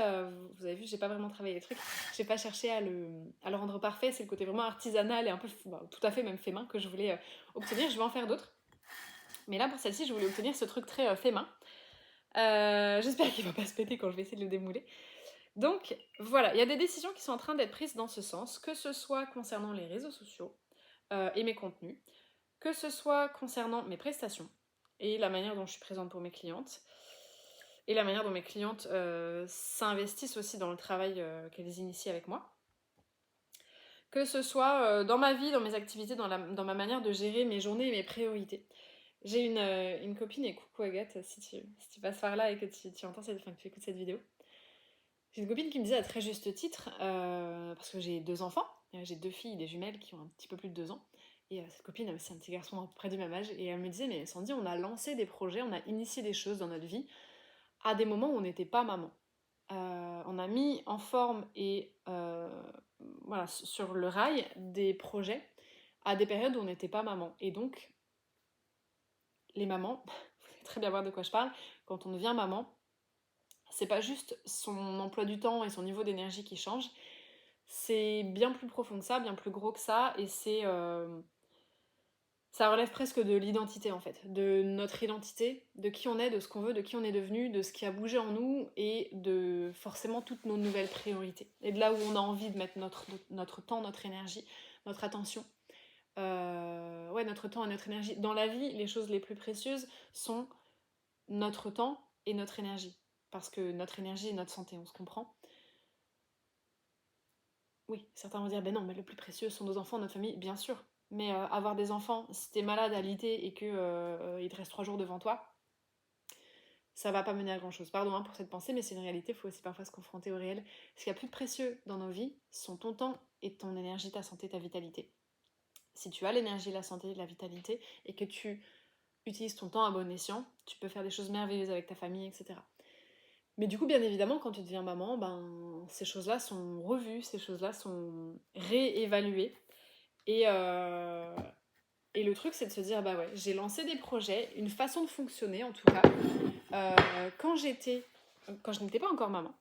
vous avez vu, j'ai pas vraiment travaillé les trucs, j'ai pas cherché à le rendre parfait. C'est le côté vraiment artisanal et un peu, tout à fait même fait main que je voulais obtenir. Je vais en faire d'autres. Mais là, pour celle-ci, je voulais obtenir ce truc très fait main. J'espère qu'il va pas se péter quand je vais essayer de le démouler. Donc voilà, il y a des décisions qui sont en train d'être prises dans ce sens, que ce soit concernant les réseaux sociaux et mes contenus, que ce soit concernant mes prestations et la manière dont je suis présente pour mes clientes, et la manière dont mes clientes s'investissent aussi dans le travail qu'elles initient avec moi, que ce soit dans ma vie, dans mes activités, dans ma manière de gérer mes journées et mes priorités. J'ai une copine, et coucou Agathe, si tu passes par là et que tu entends que tu écoutes cette vidéo. J'ai une copine qui me disait à très juste titre, parce que j'ai 2 enfants, j'ai 2 filles, des jumelles qui ont un petit peu plus de 2 ans, et cette copine a aussi un petit garçon à peu près du même âge, et elle me disait, mais Sandy, on a lancé des projets, on a initié des choses dans notre vie, à des moments où on n'était pas maman. On a mis en forme et voilà, sur le rail des projets à des périodes où on n'était pas maman. Et donc, les mamans, vous allez très bien voir de quoi je parle, quand on devient maman, c'est pas juste son emploi du temps et son niveau d'énergie qui change, c'est bien plus profond que ça, bien plus gros que ça, et ça relève presque de l'identité en fait, de notre identité, de qui on est, de ce qu'on veut, de qui on est devenu, de ce qui a bougé en nous, et de forcément toutes nos nouvelles priorités. Et de là où on a envie de mettre notre temps, notre énergie, notre attention. Notre temps et notre énergie. Dans la vie, les choses les plus précieuses sont notre temps et notre énergie. Parce que notre énergie et notre santé, on se comprend. Oui, certains vont dire, ben non, mais le plus précieux sont nos enfants, notre famille, bien sûr. Mais avoir des enfants, si t'es malade à l'ité et qu'il te reste 3 jours devant toi, ça va pas mener à grand chose. Pardon pour cette pensée, mais c'est une réalité, il faut aussi parfois se confronter au réel. Ce qu'il y a plus de précieux dans nos vies sont ton temps et ton énergie, ta santé, ta vitalité. Si tu as l'énergie, la santé, la vitalité, et que tu utilises ton temps à bon escient, tu peux faire des choses merveilleuses avec ta famille, etc. Mais du coup, bien évidemment, quand tu deviens maman, ces choses-là sont revues, ces choses-là sont réévaluées. Et le truc, c'est de se dire, bah ouais, j'ai lancé des projets, une façon de fonctionner en tout cas, quand je n'étais pas encore maman.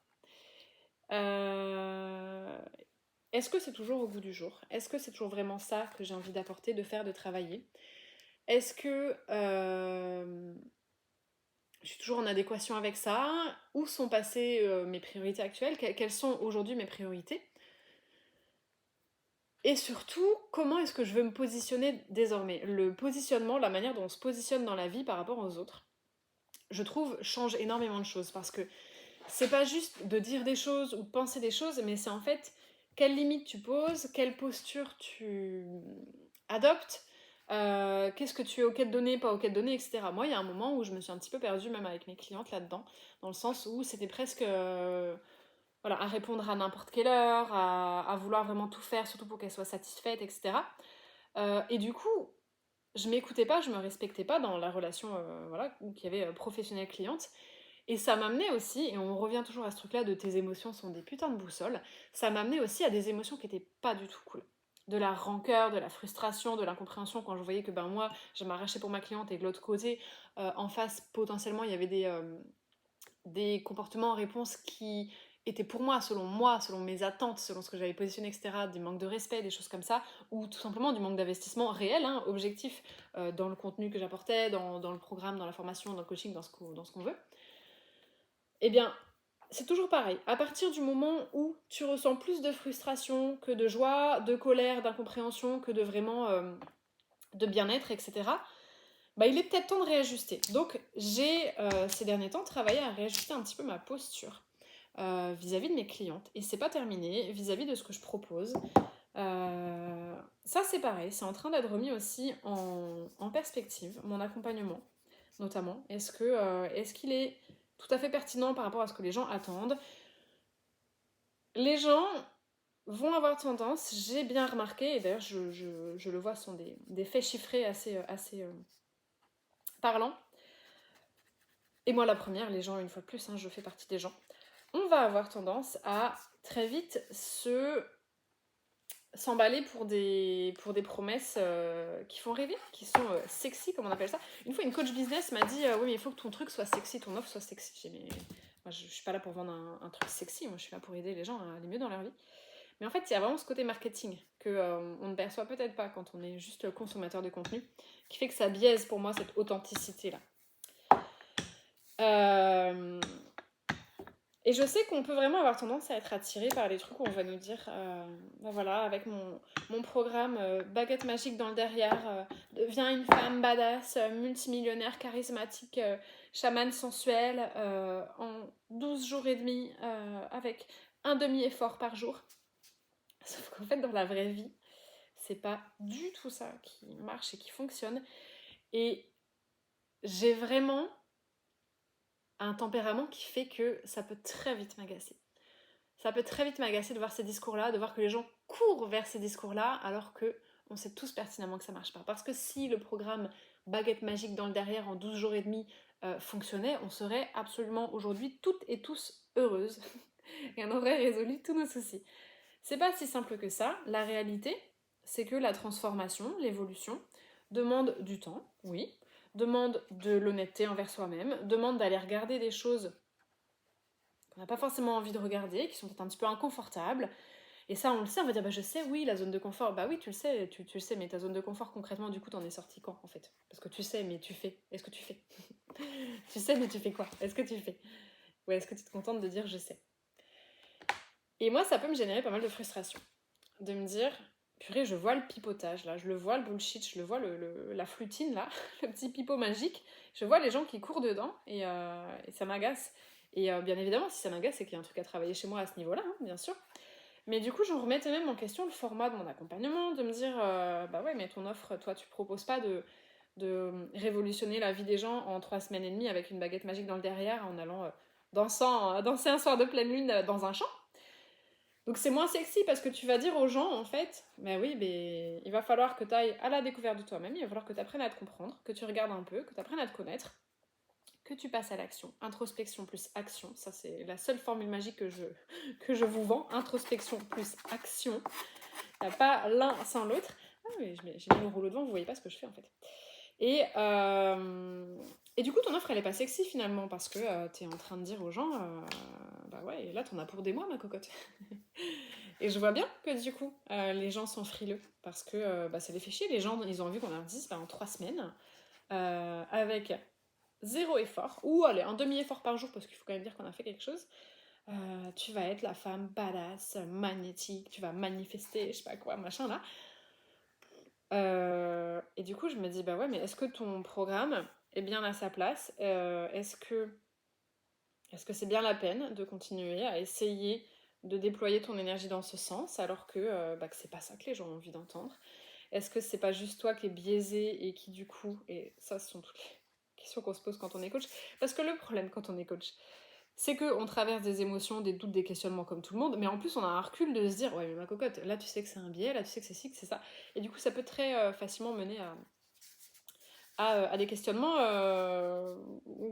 Est-ce que c'est toujours au goût du jour? Est-ce que c'est toujours vraiment ça que j'ai envie d'apporter, de faire, de travailler? Est-ce que je suis toujours en adéquation avec ça? Où sont passées mes priorités actuelles? Quelles sont aujourd'hui mes priorités? Et surtout, comment est-ce que je veux me positionner désormais? Le positionnement, la manière dont on se positionne dans la vie par rapport aux autres, je trouve, change énormément de choses. Parce que c'est pas juste de dire des choses ou de penser des choses, mais c'est en fait quelles limites tu poses, quelle posture tu adoptes, Qu'est-ce que tu es ok de donner, pas ok de donner, etc. Moi, il y a un moment où je me suis un petit peu perdue, même avec mes clientes là-dedans, dans le sens où c'était presque voilà, à répondre à n'importe quelle heure, à vouloir vraiment tout faire, surtout pour qu'elles soient satisfaites, etc. Et du coup, je m'écoutais pas, je me respectais pas dans la relation voilà, qu'il y avait professionnelle-cliente. Et ça m'amenait aussi, et on revient toujours à ce truc-là de tes émotions sont des putains de boussoles, ça m'amenait aussi à des émotions qui étaient pas du tout cool. De la rancœur, de la frustration, de l'incompréhension quand je voyais que ben moi, je m'arrachais pour ma cliente et de l'autre côté, en face, potentiellement, il y avait des comportements en réponse qui étaient pour moi, selon mes attentes, selon ce que j'avais positionné, etc., des manques de respect, des choses comme ça, ou tout simplement du manque d'investissement réel, hein, objectif, dans le contenu que j'apportais, dans le programme, dans la formation, dans le coaching, dans ce qu'on veut. Eh bien, c'est toujours pareil. À partir du moment où tu ressens plus de frustration que de joie, de colère, d'incompréhension, que de vraiment de bien-être, etc., bah, il est peut-être temps de réajuster. Donc, j'ai ces derniers temps travaillé à réajuster un petit peu ma posture vis-à-vis de mes clientes. Et c'est pas terminé vis-à-vis de ce que je propose. Ça, c'est pareil. C'est en train d'être remis aussi en perspective, mon accompagnement, notamment. Est-ce qu'il est tout à fait pertinent par rapport à ce que les gens attendent? Les gens vont avoir tendance, j'ai bien remarqué, et d'ailleurs je le vois, ce sont des faits chiffrés assez parlants. Et moi la première, les gens, une fois de plus, hein, je fais partie des gens, on va avoir tendance à très vite s'emballer pour des promesses qui font rêver, qui sont sexy, comme on appelle ça. Une fois, une coach business m'a dit oui, mais il faut que ton truc soit sexy, ton offre soit sexy. J'ai dit, mais moi, je suis pas là pour vendre un truc sexy, moi, je suis là pour aider les gens à aller mieux dans leur vie. Mais en fait, il y a vraiment ce côté marketing que on ne perçoit peut-être pas quand on est juste consommateur de contenu, qui fait que ça biaise pour moi cette authenticité-là. Et je sais qu'on peut vraiment avoir tendance à être attiré par les trucs où on va nous dire, ben voilà, avec mon programme baguette magique dans le derrière, deviens une femme badass, multimillionnaire, charismatique, chamane sensuelle, en 12 jours et demi, avec un demi-effort par jour. Sauf qu'en fait, dans la vraie vie, c'est pas du tout ça qui marche et qui fonctionne. Et j'ai vraiment un tempérament qui fait que ça peut très vite m'agacer. Ça peut très vite m'agacer de voir ces discours-là, de voir que les gens courent vers ces discours-là, alors que on sait tous pertinemment que ça marche pas. Parce que si le programme baguette magique dans le derrière en 12 jours et demi fonctionnait, on serait absolument aujourd'hui toutes et tous heureuses et on aurait résolu tous nos soucis. C'est pas si simple que ça. La réalité, c'est que la transformation, l'évolution, demande du temps, oui, demande de l'honnêteté envers soi-même, demande d'aller regarder des choses qu'on n'a pas forcément envie de regarder, qui sont peut-être un petit peu inconfortables. Et ça, on le sait, on va dire, bah je sais, oui, la zone de confort, bah oui, tu le sais, tu le sais, mais ta zone de confort, concrètement, du coup, t'en es sorti quand, en fait? Parce que tu sais, mais tu fais. Est-ce que tu fais? Tu sais, mais tu fais quoi? Est-ce que tu fais? Ou est-ce que tu te contentes de dire je sais? Et moi, ça peut me générer pas mal de frustration. De me dire, purée, je vois le pipotage là, je le vois le bullshit, je le vois la flutine là, le petit pipeau magique, je vois les gens qui courent dedans et ça m'agace. Et bien évidemment, si ça m'agace, c'est qu'il y a un truc à travailler chez moi à ce niveau-là, hein, bien sûr. Mais du coup, je remettais même en question le format de mon accompagnement, de me dire, bah ouais, mais ton offre, toi, tu proposes pas de révolutionner la vie des gens en 3 semaines et demie avec une baguette magique dans le derrière en allant danser un soir de pleine lune dans un champ. Donc c'est moins sexy parce que tu vas dire aux gens, en fait, bah oui, mais il va falloir que tu ailles à la découverte de toi-même, il va falloir que tu apprennes à te comprendre, que tu regardes un peu, que tu apprennes à te connaître, que tu passes à l'action. Introspection plus action, ça c'est la seule formule magique que je vous vends. Introspection plus action. Il n'y a pas l'un sans l'autre. Ah oui, j'ai mis le rouleau devant, vous voyez pas ce que je fais en fait. Et du coup, ton offre, elle est pas sexy finalement, parce que t'es en train de dire aux gens, bah ouais, là t'en as pour des mois, ma cocotte. Et je vois bien que du coup, les gens sont frileux, parce que bah, ça les fait chier. Les gens, ils ont envie qu'on leur dise, bah, en 3 semaines, avec 0 effort, ou allez, un demi-effort par jour, parce qu'il faut quand même dire qu'on a fait quelque chose, tu vas être la femme badass, magnétique, tu vas manifester, je sais pas quoi, machin là. Et du coup, je me dis, bah ouais, mais est-ce que ton programme est bien à sa place? Est-ce que c'est bien la peine de continuer à essayer de déployer ton énergie dans ce sens, alors que c'est pas ça que les gens ont envie d'entendre? Est-ce que c'est pas juste toi qui es biaisé et qui du coup, et ça ce sont toutes les questions qu'on se pose quand on est coach, parce que le problème quand on est coach, c'est qu'on traverse des émotions, des doutes, des questionnements comme tout le monde, mais en plus on a un recul de se dire, ouais mais ma cocotte, là tu sais que c'est un biais, là tu sais que c'est ci, que c'est ça, et du coup ça peut très facilement mener à des questionnements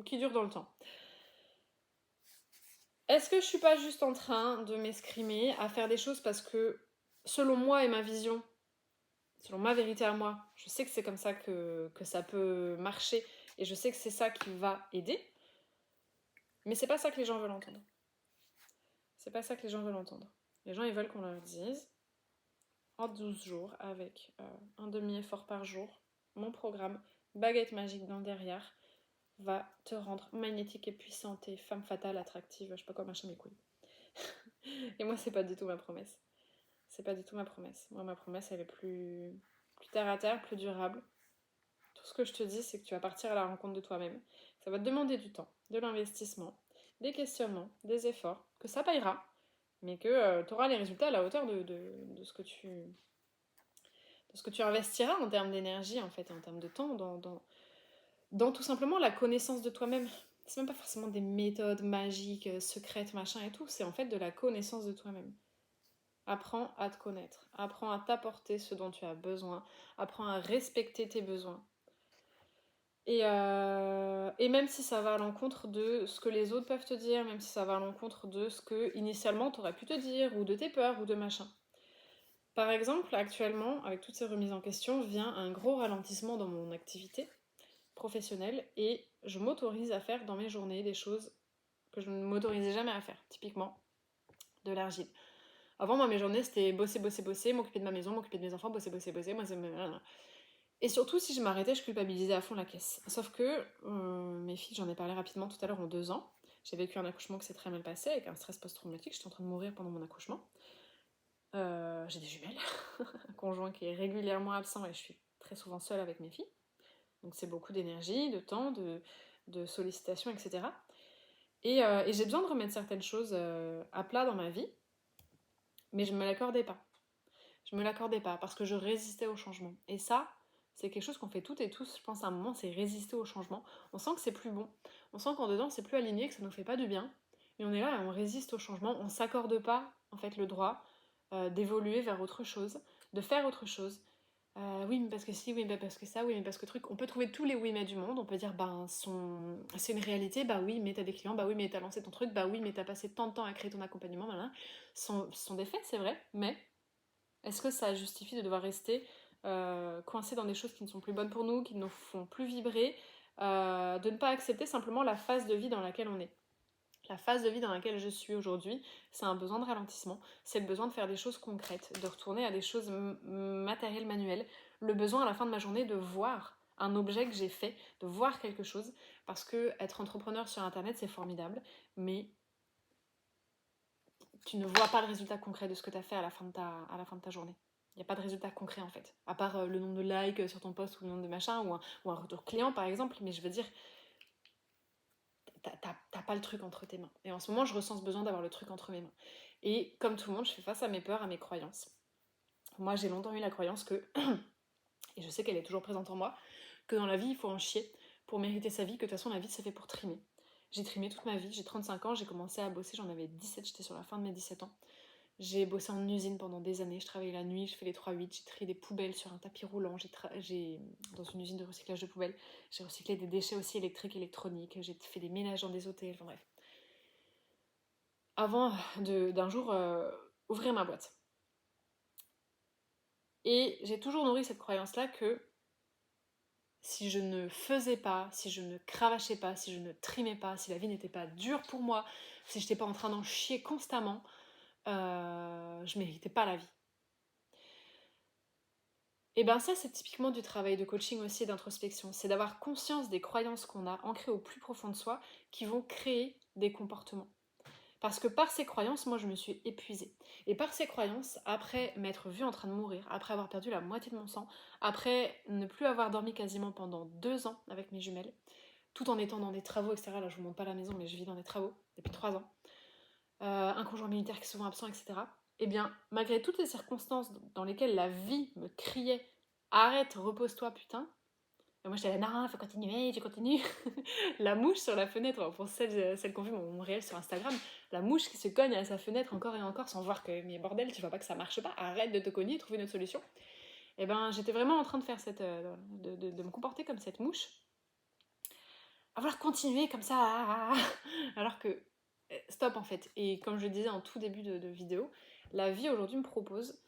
qui durent dans le temps. Est-ce que je suis pas juste en train de m'escrimer à faire des choses parce que, selon moi et ma vision, selon ma vérité à moi, je sais que c'est comme ça que ça peut marcher, et je sais que c'est ça qui va aider, mais c'est pas ça que les gens veulent entendre. C'est pas ça que les gens veulent entendre. Les gens, ils veulent qu'on leur dise, en 12 jours, avec un demi-effort par jour, mon programme baguette magique dans le derrière va te rendre magnétique et puissante et femme fatale, attractive, je sais pas quoi, machin mes couilles. Et moi, c'est pas du tout ma promesse. C'est pas du tout ma promesse. Moi, ma promesse, elle est plus terre à terre, plus durable. Tout ce que je te dis, c'est que tu vas partir à la rencontre de toi-même. Ça va te demander du temps, de l'investissement, des questionnements, des efforts, que ça payera, mais que tu auras les résultats à la hauteur de ce que tu investiras en termes d'énergie, en fait, et en termes de temps, dans tout simplement la connaissance de toi-même. C'est même pas forcément des méthodes magiques, secrètes, machin et tout, c'est en fait de la connaissance de toi-même. Apprends à te connaître, apprends à t'apporter ce dont tu as besoin, apprends à respecter tes besoins. Et même si ça va à l'encontre de ce que les autres peuvent te dire, même si ça va à l'encontre de ce que initialement t'aurais pu te dire, ou de tes peurs, ou de machin. Par exemple, actuellement, avec toutes ces remises en question, vient un gros ralentissement dans mon activité professionnelle, et je m'autorise à faire dans mes journées des choses que je ne m'autorisais jamais à faire. Typiquement, de l'argile. Avant, moi, mes journées, c'était bosser, bosser, bosser, m'occuper de ma maison, m'occuper de mes enfants, bosser, bosser, bosser. Moi, et surtout, si je m'arrêtais, je culpabilisais à fond la caisse. Sauf que mes filles, j'en ai parlé rapidement tout à l'heure, ont 2 ans. J'ai vécu un accouchement qui s'est très mal passé, avec un stress post-traumatique. J'étais en train de mourir pendant mon accouchement. J'ai des jumelles, un conjoint qui est régulièrement absent, et je suis très souvent seule avec mes filles. Donc c'est beaucoup d'énergie, de temps, de sollicitations, etc. Et j'ai besoin de remettre certaines choses à plat dans ma vie, mais je ne me l'accordais pas. Je me l'accordais pas parce que je résistais au changement. Et ça, c'est quelque chose qu'on fait toutes et tous, je pense à un moment, c'est résister au changement. On sent que c'est plus bon, on sent qu'en dedans c'est plus aligné, que ça nous fait pas du bien. Et on est là et on résiste au changement, on s'accorde pas en fait le droit d'évoluer vers autre chose, de faire autre chose. Oui, mais parce que si, oui, mais parce que ça, oui, mais parce que truc. On peut trouver tous les oui, mais du monde. On peut dire, ben, c'est une réalité, bah oui, mais t'as des clients, bah oui, mais t'as lancé ton truc, bah oui, mais t'as passé tant de temps à créer ton accompagnement, voilà. Ce sont des faits, c'est vrai, mais est-ce que ça justifie de devoir rester coincé dans des choses qui ne sont plus bonnes pour nous, qui ne nous font plus vibrer, de ne pas accepter simplement la phase de vie dans laquelle on est? La phase de vie dans laquelle je suis aujourd'hui, c'est un besoin de ralentissement, c'est le besoin de faire des choses concrètes, de retourner à des choses matérielles, manuelles, le besoin à la fin de ma journée de voir un objet que j'ai fait, de voir quelque chose, parce que être entrepreneur sur internet c'est formidable, mais tu ne vois pas le résultat concret de ce que tu as fait à la fin de ta journée. Il n'y a pas de résultat concret en fait, à part le nombre de likes sur ton post ou le nombre de machins, ou un retour client par exemple, mais je veux dire, t'as pas le truc entre tes mains. Et en ce moment, je ressens ce besoin d'avoir le truc entre mes mains. Et comme tout le monde, je fais face à mes peurs, à mes croyances. Moi, j'ai longtemps eu la croyance que, et je sais qu'elle est toujours présente en moi, que dans la vie, il faut en chier pour mériter sa vie, que de toute façon, la vie, c'est fait pour trimer. J'ai trimé toute ma vie, j'ai 35 ans, j'ai commencé à bosser, j'en avais 17, j'étais sur la fin de mes 17 ans. J'ai bossé en usine pendant des années, je travaillais la nuit, je fais les 3-8, j'ai trié des poubelles sur un tapis roulant, dans une usine de recyclage de poubelles, j'ai recyclé des déchets aussi électriques, électroniques, j'ai fait des ménages dans des hôtels, enfin bref. Avant d'un jour ouvrir ma boîte. Et j'ai toujours nourri cette croyance-là que si je ne faisais pas, si je ne cravachais pas, si je ne trimais pas, si la vie n'était pas dure pour moi, si je n'étais pas en train d'en chier constamment, je méritais pas la vie. Et ben ça, c'est typiquement du travail de coaching aussi et d'introspection. C'est d'avoir conscience des croyances qu'on a ancrées au plus profond de soi qui vont créer des comportements. Parce que par ces croyances, moi je me suis épuisée. Et par ces croyances, après m'être vue en train de mourir, après avoir perdu la moitié de mon sang, après ne plus avoir dormi quasiment pendant 2 ans avec mes jumelles, tout en étant dans des travaux, etc. Là je vous montre pas la maison, mais je vis dans des travaux depuis 3 ans. Un conjoint militaire qui est souvent absent, etc. Eh bien, malgré toutes les circonstances dans lesquelles la vie me criait arrête, repose-toi, putain. Et moi j'étais là, non, faut continuer, je continue. La mouche sur la fenêtre, pour celles qui ont vu mon réel sur Instagram, la mouche qui se cogne à sa fenêtre encore et encore sans voir que, mais bordel, tu vois pas que ça marche pas, arrête de te cogner, trouve une autre solution. Et ben j'étais vraiment en train de faire de me comporter comme cette mouche, à vouloir continuer comme ça, alors que stop en fait. Et comme je le disais en tout début de vidéo, la vie aujourd'hui me propose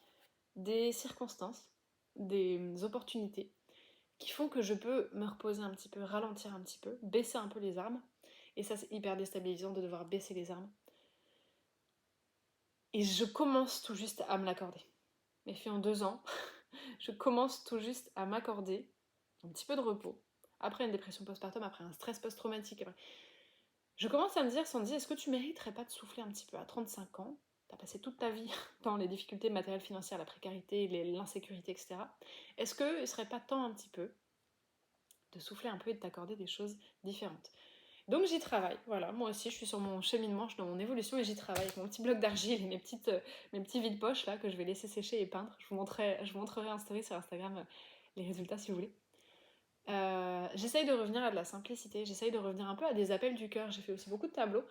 des circonstances, des opportunités qui font que je peux me reposer un petit peu, ralentir un petit peu, baisser un peu les armes. Et ça, c'est hyper déstabilisant de devoir baisser les armes. Et je commence tout juste à me l'accorder. Mais fait en 2 ans, je commence tout juste à m'accorder un petit peu de repos. Après une dépression postpartum, après un stress post-traumatique. Je commence à me dire, Sandy, est-ce que tu mériterais pas de souffler un petit peu à 35 ans? T'as passé toute ta vie dans les difficultés matérielles, financières, la précarité, l'insécurité, etc. Est-ce qu'il ne serait pas temps un petit peu de souffler un peu et de t'accorder des choses différentes? Donc j'y travaille, voilà, moi aussi je suis sur mon cheminement, je suis dans mon évolution et j'y travaille avec mon petit bloc d'argile et mes petits vides-poches là que je vais laisser sécher et peindre. Je vous montrerai en story sur Instagram les résultats si vous voulez. J'essaye de revenir à de la simplicité, j'essaye de revenir un peu à des appels du cœur. J'ai fait aussi beaucoup de tableaux.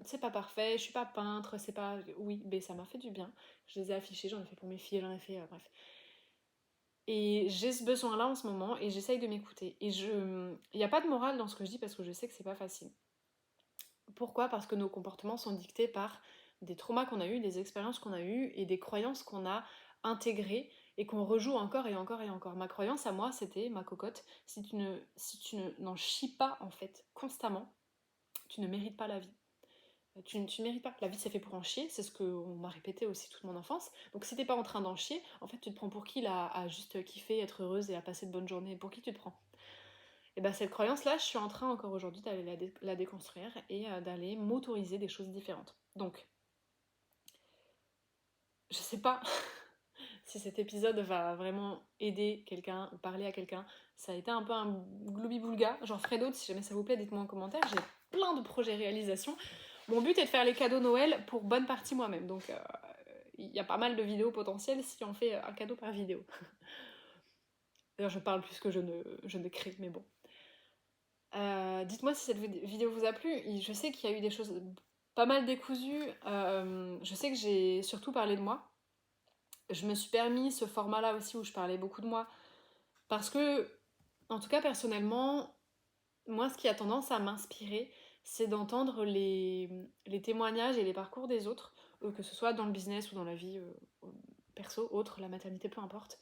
C'est pas parfait, je suis pas peintre, c'est pas... Oui, mais ça m'a fait du bien. Je les ai affichés, j'en ai fait pour mes filles, j'en ai fait... bref. Et j'ai ce besoin-là en ce moment et j'essaye de m'écouter. Et il n'y a pas de morale dans ce que je dis parce que je sais que c'est pas facile. Pourquoi? Parce que nos comportements sont dictés par des traumas qu'on a eus, des expériences qu'on a eues et des croyances qu'on a intégrées et qu'on rejoue encore et encore et encore. Ma croyance à moi, c'était, ma cocotte, si tu n'en chies pas en fait constamment, tu ne mérites pas la vie. Tu ne mérites pas. La vie, c'est fait pour en chier. C'est ce qu'on m'a répété aussi toute mon enfance. Donc, si t'es pas en train d'en chier, en fait, tu te prends pour qui là, à juste kiffer, être heureuse et à passer de bonnes journées? Pour qui tu te prends? Et bien, cette croyance-là, je suis en train encore aujourd'hui d'aller la déconstruire et d'aller m'autoriser des choses différentes. Donc, je sais pas si cet épisode va vraiment aider quelqu'un ou parler à quelqu'un. Ça a été un peu un gloubi-boulga. J'en ferai d'autres si jamais ça vous plaît, dites-moi en commentaire. J'ai plein de projets réalisation. Mon but est de faire les cadeaux Noël pour bonne partie moi-même. Donc il y a pas mal de vidéos potentielles si on fait un cadeau par vidéo. D'ailleurs je parle plus que je ne crée, mais bon. Dites-moi si cette vidéo vous a plu. Je sais qu'il y a eu des choses pas mal décousues. Je sais que j'ai surtout parlé de moi. Je me suis permis ce format-là aussi où je parlais beaucoup de moi. Parce que, en tout cas personnellement, moi ce qui a tendance à m'inspirer, c'est d'entendre les témoignages et les parcours des autres, que ce soit dans le business ou dans la vie perso, autre, la maternité, peu importe.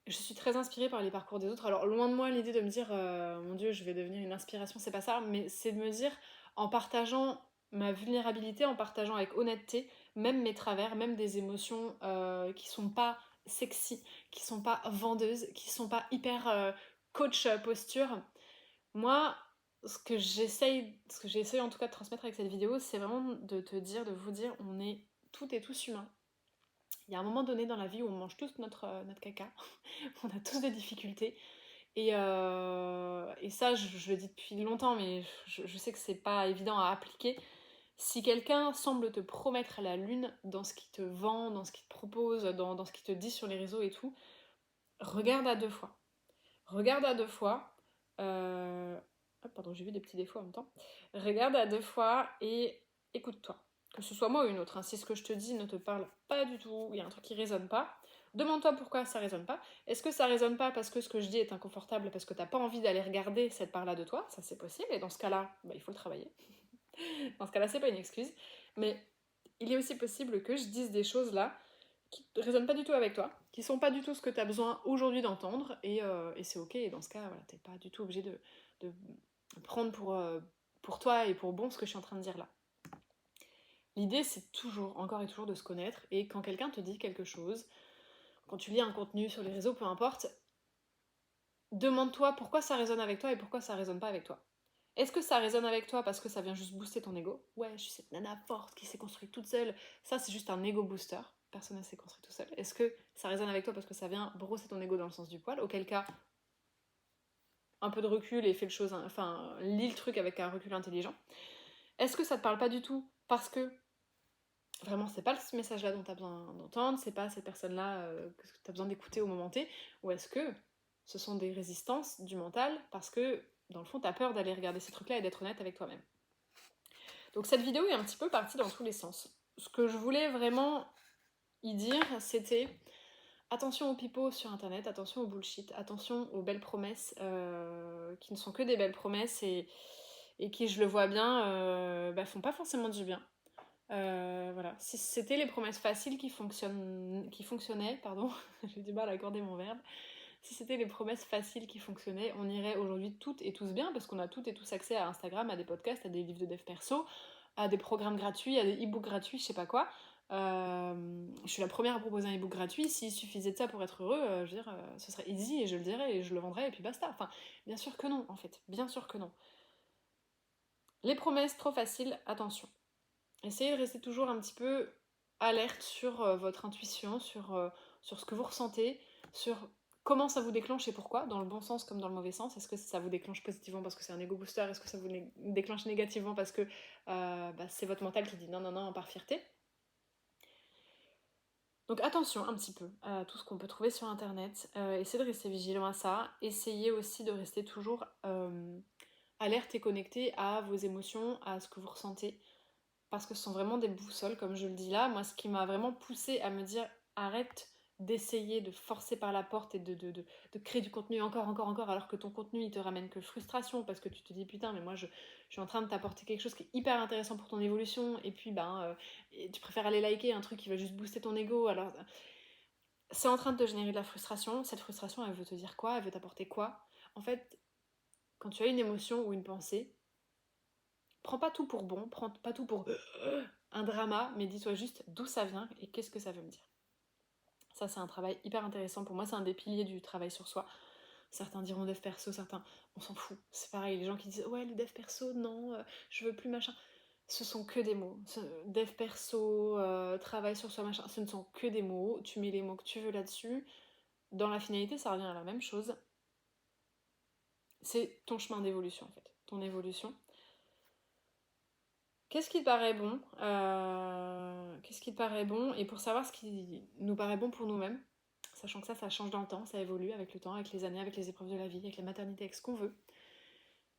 Je suis très inspirée par les parcours des autres. Alors loin de moi l'idée de me dire mon Dieu, je vais devenir une inspiration, c'est pas ça, mais c'est de me dire en partageant ma vulnérabilité, en partageant avec honnêteté, même mes travers, même des émotions qui sont pas sexy, qui sont pas vendeuses, qui sont pas hyper coach posture. Moi, ce que j'essaye en tout cas de transmettre avec cette vidéo, c'est vraiment de te dire, de vous dire, on est toutes et tous humains. Il y a un moment donné dans la vie où on mange tous notre caca, on a tous des difficultés. Et ça, je le dis depuis longtemps, mais je sais que c'est pas évident à appliquer. Si quelqu'un semble te promettre la lune dans ce qu'il te vend, dans ce qu'il te propose, dans ce qu'il te dit sur les réseaux et tout, regarde à 2 fois. Regarde à 2 fois. Pardon, j'ai vu des petits défauts en même temps. Regarde à 2 fois et écoute-toi. Que ce soit moi ou une autre, hein. Si ce que je te dis ne te parle pas du tout, il y a un truc qui résonne pas, demande-toi pourquoi ça résonne pas. Est-ce que ça résonne pas parce que ce que je dis est inconfortable, parce que t'as pas envie d'aller regarder cette part-là de toi? Ça c'est possible, et dans ce cas-là, bah, il faut le travailler. Dans ce cas-là, c'est pas une excuse. Mais il est aussi possible que je dise des choses là qui ne résonnent pas du tout avec toi, qui sont pas du tout ce que tu as besoin aujourd'hui d'entendre, et c'est ok, et dans ce cas, voilà, t'es pas du tout obligé de prendre pour toi et pour bon ce que je suis en train de dire là. L'idée, c'est toujours, encore et toujours, de se connaître, et quand quelqu'un te dit quelque chose, quand tu lis un contenu sur les réseaux, peu importe, demande-toi pourquoi ça résonne avec toi et pourquoi ça résonne pas avec toi. Est-ce que ça résonne avec toi parce que ça vient juste booster ton ego? Ouais, je suis cette nana forte qui s'est construite toute seule. Ça, c'est juste un ego booster. Personne ne s'est construit tout seul. Est-ce que ça résonne avec toi parce que ça vient brosser ton ego dans le sens du poil? Auquel cas, un peu de recul et fais le chose, enfin, lis le truc avec un recul intelligent. Est-ce que ça te parle pas du tout parce que Vraiment, c'est pas ce message-là dont tu as besoin d'entendre, c'est pas cette personne-là que tu as besoin d'écouter au moment T, ou est-ce que ce sont des résistances du mental parce que, dans le fond, tu as peur d'aller regarder ces trucs-là et d'être honnête avec toi-même. Donc cette vidéo est un petit peu partie dans tous les sens. Ce que je voulais vraiment y dire, c'était attention aux pipeaux sur internet, attention au bullshit, attention aux belles promesses qui ne sont que des belles promesses et qui, je le vois bien, font pas forcément du bien. Voilà. Si c'était les promesses faciles qui fonctionnaient, pardon, j'ai du mal à accorder mon verbe. Si c'était les promesses faciles qui fonctionnaient, on irait aujourd'hui toutes et tous bien parce qu'on a toutes et tous accès à Instagram, à des podcasts, à des livres de dev perso, à des programmes gratuits, à des e-books gratuits, je sais pas quoi. Je suis la première à proposer un e-book gratuit. S'il suffisait de ça pour être heureux, je veux dire, ce serait easy et je le dirais et je le vendrais et puis basta. Enfin, bien sûr que non, en fait. Bien sûr que non. Les promesses trop faciles, attention. Essayez de rester toujours un petit peu alerte sur votre intuition, sur ce que vous ressentez, sur comment ça vous déclenche et pourquoi, dans le bon sens comme dans le mauvais sens. Est-ce que ça vous déclenche positivement parce que c'est un ego booster? Est-ce que ça vous déclenche négativement parce que c'est votre mental qui dit non, non, non, par fierté? Donc attention un petit peu à tout ce qu'on peut trouver sur internet. Essayez de rester vigilant à ça. Essayez aussi de rester toujours alerte et connecté à vos émotions, à ce que vous ressentez. Parce que ce sont vraiment des boussoles, comme je le dis là. Moi, ce qui m'a vraiment poussée à me dire arrête d'essayer de forcer par la porte et de créer du contenu encore, alors que ton contenu il te ramène que frustration parce que tu te dis putain, mais moi je suis en train de t'apporter quelque chose qui est hyper intéressant pour ton évolution et puis tu préfères aller liker un truc qui va juste booster ton ego. Alors c'est en train de te générer de la frustration. Cette frustration, elle veut te dire quoi? Elle veut t'apporter quoi? En fait, quand tu as une émotion ou une pensée, prends pas tout pour bon, prends pas tout pour un drama, mais dis-toi juste d'où ça vient et qu'est-ce que ça veut me dire. Ça, c'est un travail hyper intéressant. Pour moi, c'est un des piliers du travail sur soi. Certains diront dev perso, certains, on s'en fout. C'est pareil, les gens qui disent ouais, le dev perso, non, je veux plus machin. Ce sont que des mots. Dev perso, travail sur soi, machin, ce ne sont que des mots. Tu mets les mots que tu veux là-dessus. Dans la finalité, ça revient à la même chose. C'est ton chemin d'évolution, en fait. Ton évolution. Qu'est-ce qui te paraît bon Qu'est-ce qui te paraît bon? Et pour savoir ce qui nous paraît bon pour nous-mêmes, sachant que ça change dans le temps, ça évolue avec le temps, avec les années, avec les épreuves de la vie, avec la maternité, avec ce qu'on veut.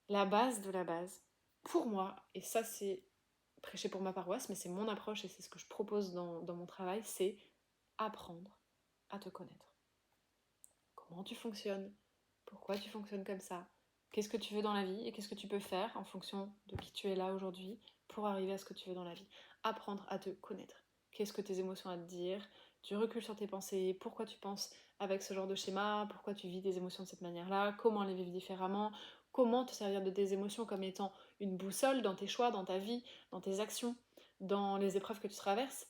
La base de la base, pour moi, et ça c'est prêcher pour ma paroisse, mais c'est mon approche et c'est ce que je propose dans mon travail, c'est apprendre à te connaître. Comment tu fonctionnes? Pourquoi tu fonctionnes comme ça? Qu'est-ce que tu veux dans la vie et qu'est-ce que tu peux faire en fonction de qui tu es là aujourd'hui pour arriver à ce que tu veux dans la vie. Apprendre à te connaître. Qu'est-ce que tes émotions à te dire? Tu recules sur tes pensées, pourquoi tu penses avec ce genre de schéma, pourquoi tu vis tes émotions de cette manière-là, comment les vivre différemment, comment te servir de tes émotions comme étant une boussole dans tes choix, dans ta vie, dans tes actions, dans les épreuves que tu traverses,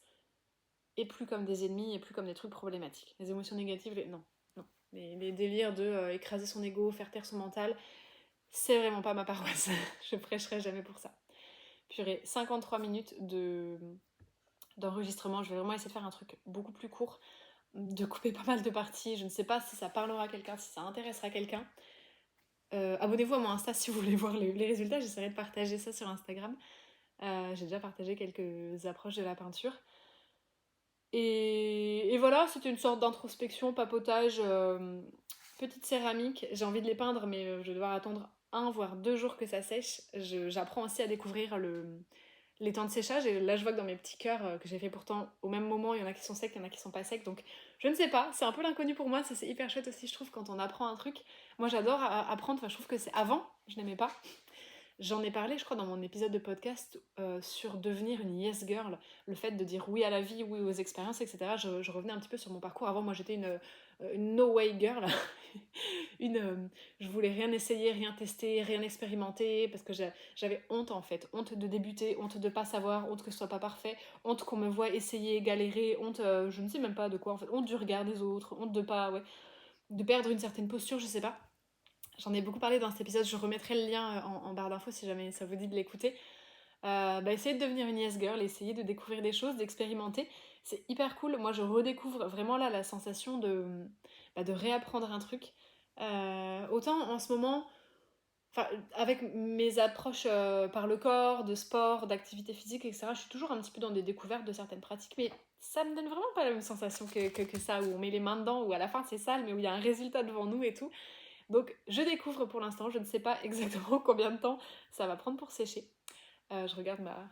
et plus comme des ennemis et plus comme des trucs problématiques. Les émotions négatives, non. Les délires de écraser son ego, faire taire son mental, c'est vraiment pas ma paroisse. Je prêcherai jamais pour ça. Purée, 53 minutes d'enregistrement. Je vais vraiment essayer de faire un truc beaucoup plus court, de couper pas mal de parties. Je ne sais pas si ça parlera à quelqu'un, si ça intéressera quelqu'un. Abonnez-vous à mon Insta si vous voulez voir les résultats. J'essaierai de partager ça sur Instagram. J'ai déjà partagé quelques approches de la peinture. Et voilà, c'était une sorte d'introspection, papotage, petite céramique. J'ai envie de les peindre, mais je vais devoir attendre 1 voire 2 jours que ça sèche. J'apprends aussi à découvrir les temps de séchage. Et là, je vois que dans mes petits cœurs que j'ai fait pourtant au même moment, il y en a qui sont secs, il y en a qui sont pas secs. Donc, je ne sais pas, c'est un peu l'inconnu pour moi. Ça, c'est hyper chouette aussi, je trouve, quand on apprend un truc. Moi, j'adore apprendre. Enfin, je trouve que c'est avant, je n'aimais pas. J'en ai parlé, je crois, dans mon épisode de podcast sur devenir une yes girl, le fait de dire oui à la vie, oui aux expériences, etc. Je revenais un petit peu sur mon parcours. Avant, moi, j'étais une no way girl. Je voulais rien essayer, rien tester, rien expérimenter, parce que j'avais honte, en fait. Honte de débuter, honte de pas savoir, honte que ce soit pas parfait, honte qu'on me voit essayer, galérer, honte, je ne sais même pas de quoi, en fait. Honte du regard des autres, honte de pas, ouais, de perdre une certaine posture, je sais pas. J'en ai beaucoup parlé dans cet épisode, je remettrai le lien en barre d'infos si jamais ça vous dit de l'écouter. Essayez de devenir une yes girl, essayez de découvrir des choses, d'expérimenter. C'est hyper cool. Moi, je redécouvre vraiment là la sensation de réapprendre un truc. Autant en ce moment, Enfin, avec mes approches par le corps, de sport, d'activité physique, etc., je suis toujours un petit peu dans des découvertes de certaines pratiques, mais ça me donne vraiment pas la même sensation que ça, où on met les mains dedans, où à la fin c'est sale, mais où il y a un résultat devant nous et tout. Donc je découvre pour l'instant, je ne sais pas exactement combien de temps ça va prendre pour sécher. Je regarde ma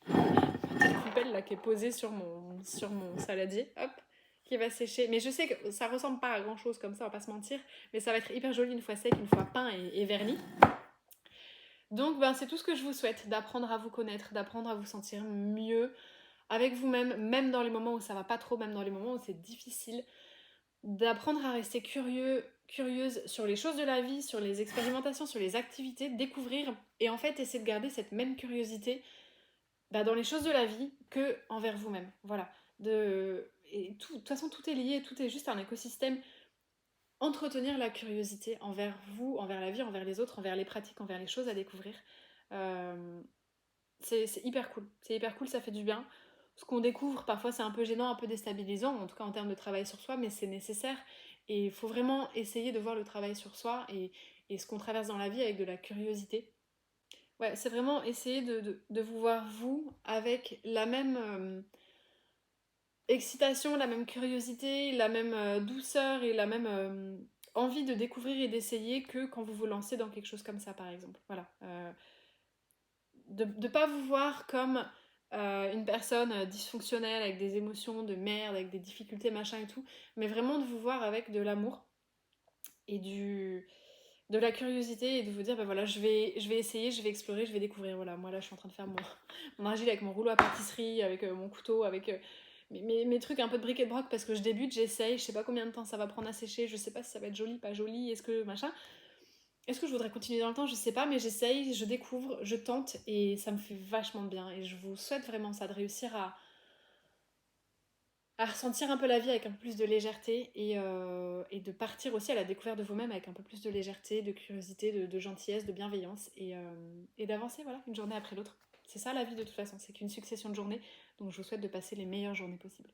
petite coupelle là qui est posée sur mon saladier, hop, qui va sécher. Mais je sais que ça ressemble pas à grand chose comme ça, on va pas se mentir, mais ça va être hyper joli une fois sec, une fois peint et verni. Donc ben, c'est tout ce que je vous souhaite, d'apprendre à vous connaître, d'apprendre à vous sentir mieux avec vous-même, même dans les moments où ça va pas trop, même dans les moments où c'est difficile, d'apprendre à rester curieuse sur les choses de la vie, sur les expérimentations, sur les activités, découvrir et en fait essayer de garder cette même curiosité dans les choses de la vie que envers vous-même. Voilà. Et de toute façon, tout est lié, tout est juste un écosystème. Entretenir la curiosité envers vous, envers la vie, envers les autres, envers les pratiques, envers les choses à découvrir. Euh, c'est hyper cool. C'est hyper cool, ça fait du bien. Ce qu'on découvre, parfois, c'est un peu gênant, un peu déstabilisant, en tout cas en termes de travail sur soi, mais c'est nécessaire. Et il faut vraiment essayer de voir le travail sur soi et ce qu'on traverse dans la vie avec de la curiosité. Ouais, c'est vraiment essayer de vous voir, vous, avec la même excitation, la même curiosité, la même douceur et la même envie de découvrir et d'essayer que quand vous vous lancez dans quelque chose comme ça, par exemple. Voilà. De ne pas vous voir comme une personne dysfonctionnelle avec des émotions de merde, avec des difficultés, machin et tout, mais vraiment de vous voir avec de l'amour et de la curiosité et de vous dire, ben voilà, je vais essayer, je vais explorer, je vais découvrir. Voilà, moi là, je suis en train de faire mon argile avec mon rouleau à pâtisserie, avec mon couteau, avec mes trucs un peu de bric et de broc parce que je débute, j'essaye, je sais pas combien de temps ça va prendre à sécher, je sais pas si ça va être joli, pas joli, est-ce que machin. Est-ce que je voudrais continuer dans le temps? Je sais pas, mais j'essaye, je découvre, je tente et ça me fait vachement de bien. Et je vous souhaite vraiment ça, de réussir à ressentir un peu la vie avec un peu plus de légèreté et de partir aussi à la découverte de vous-même avec un peu plus de légèreté, de curiosité, de gentillesse, de bienveillance et d'avancer voilà, une journée après l'autre. C'est ça la vie de toute façon, c'est qu'une succession de journées, donc je vous souhaite de passer les meilleures journées possibles.